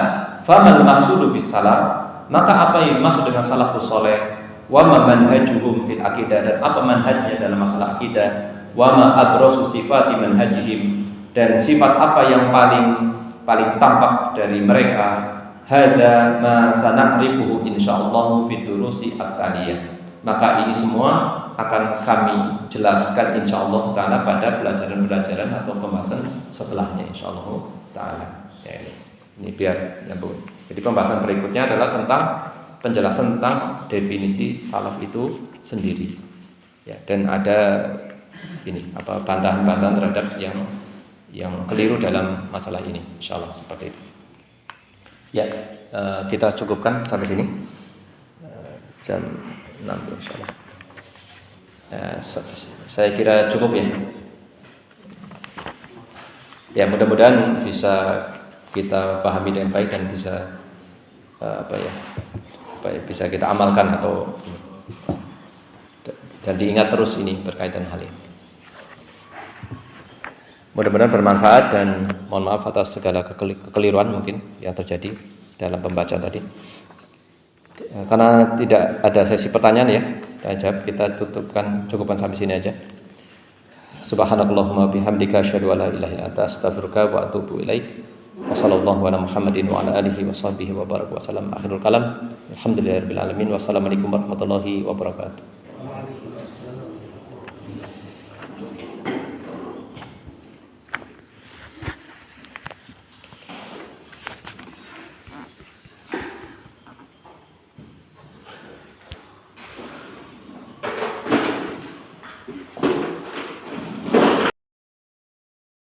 famal maqsudu bis salaf, maka apa yang maksud dengan salafus saleh, wa ma manhajuhum fil aqidah, dan apa manhajnya dalam masalah akidah, wa ma adrasu sifati manhajihim, dan sifat apa yang paling tampak dari mereka. Hada ma sana'rifuhu insyaallah fi durusi at-taliyah. Maka ini semua akan kami jelaskan insyaallah taala pada pelajaran-pelajaran atau pembahasan setelahnya insyaallah taala. Ya, ini biar nyambung. Jadi pembahasan berikutnya adalah tentang penjelasan tentang definisi salaf itu sendiri. Ya, dan ada ini bantahan-bantahan terhadap yang keliru dalam masalah ini insyaallah seperti itu. Ya, kita cukupkan sampai sini. Jam 6 insyaallah. Saya kira cukup ya. Ya, mudah-mudahan bisa kita pahami dengan baik dan bisa supaya bisa kita amalkan atau dan diingat terus ini berkaitan hal ini. Mudah-mudahan bermanfaat dan mohon maaf atas segala kekeliruan mungkin yang terjadi dalam pembacaan tadi. Karena tidak ada sesi pertanyaan ya, kita cukupkan sampai sini aja. Subhanakallahumma bihamdika asyhadu an la ilaha illa anta astaghfiruka wa atubu ilaik. Wa sallallahu ala Muhammadin wa ala alihi wa sahbihi wa baraka wa sallam. Akhirul kalam. Alhamdulillahirabbil alamin. Wassalamualaikum warahmatullahi wabarakatuh.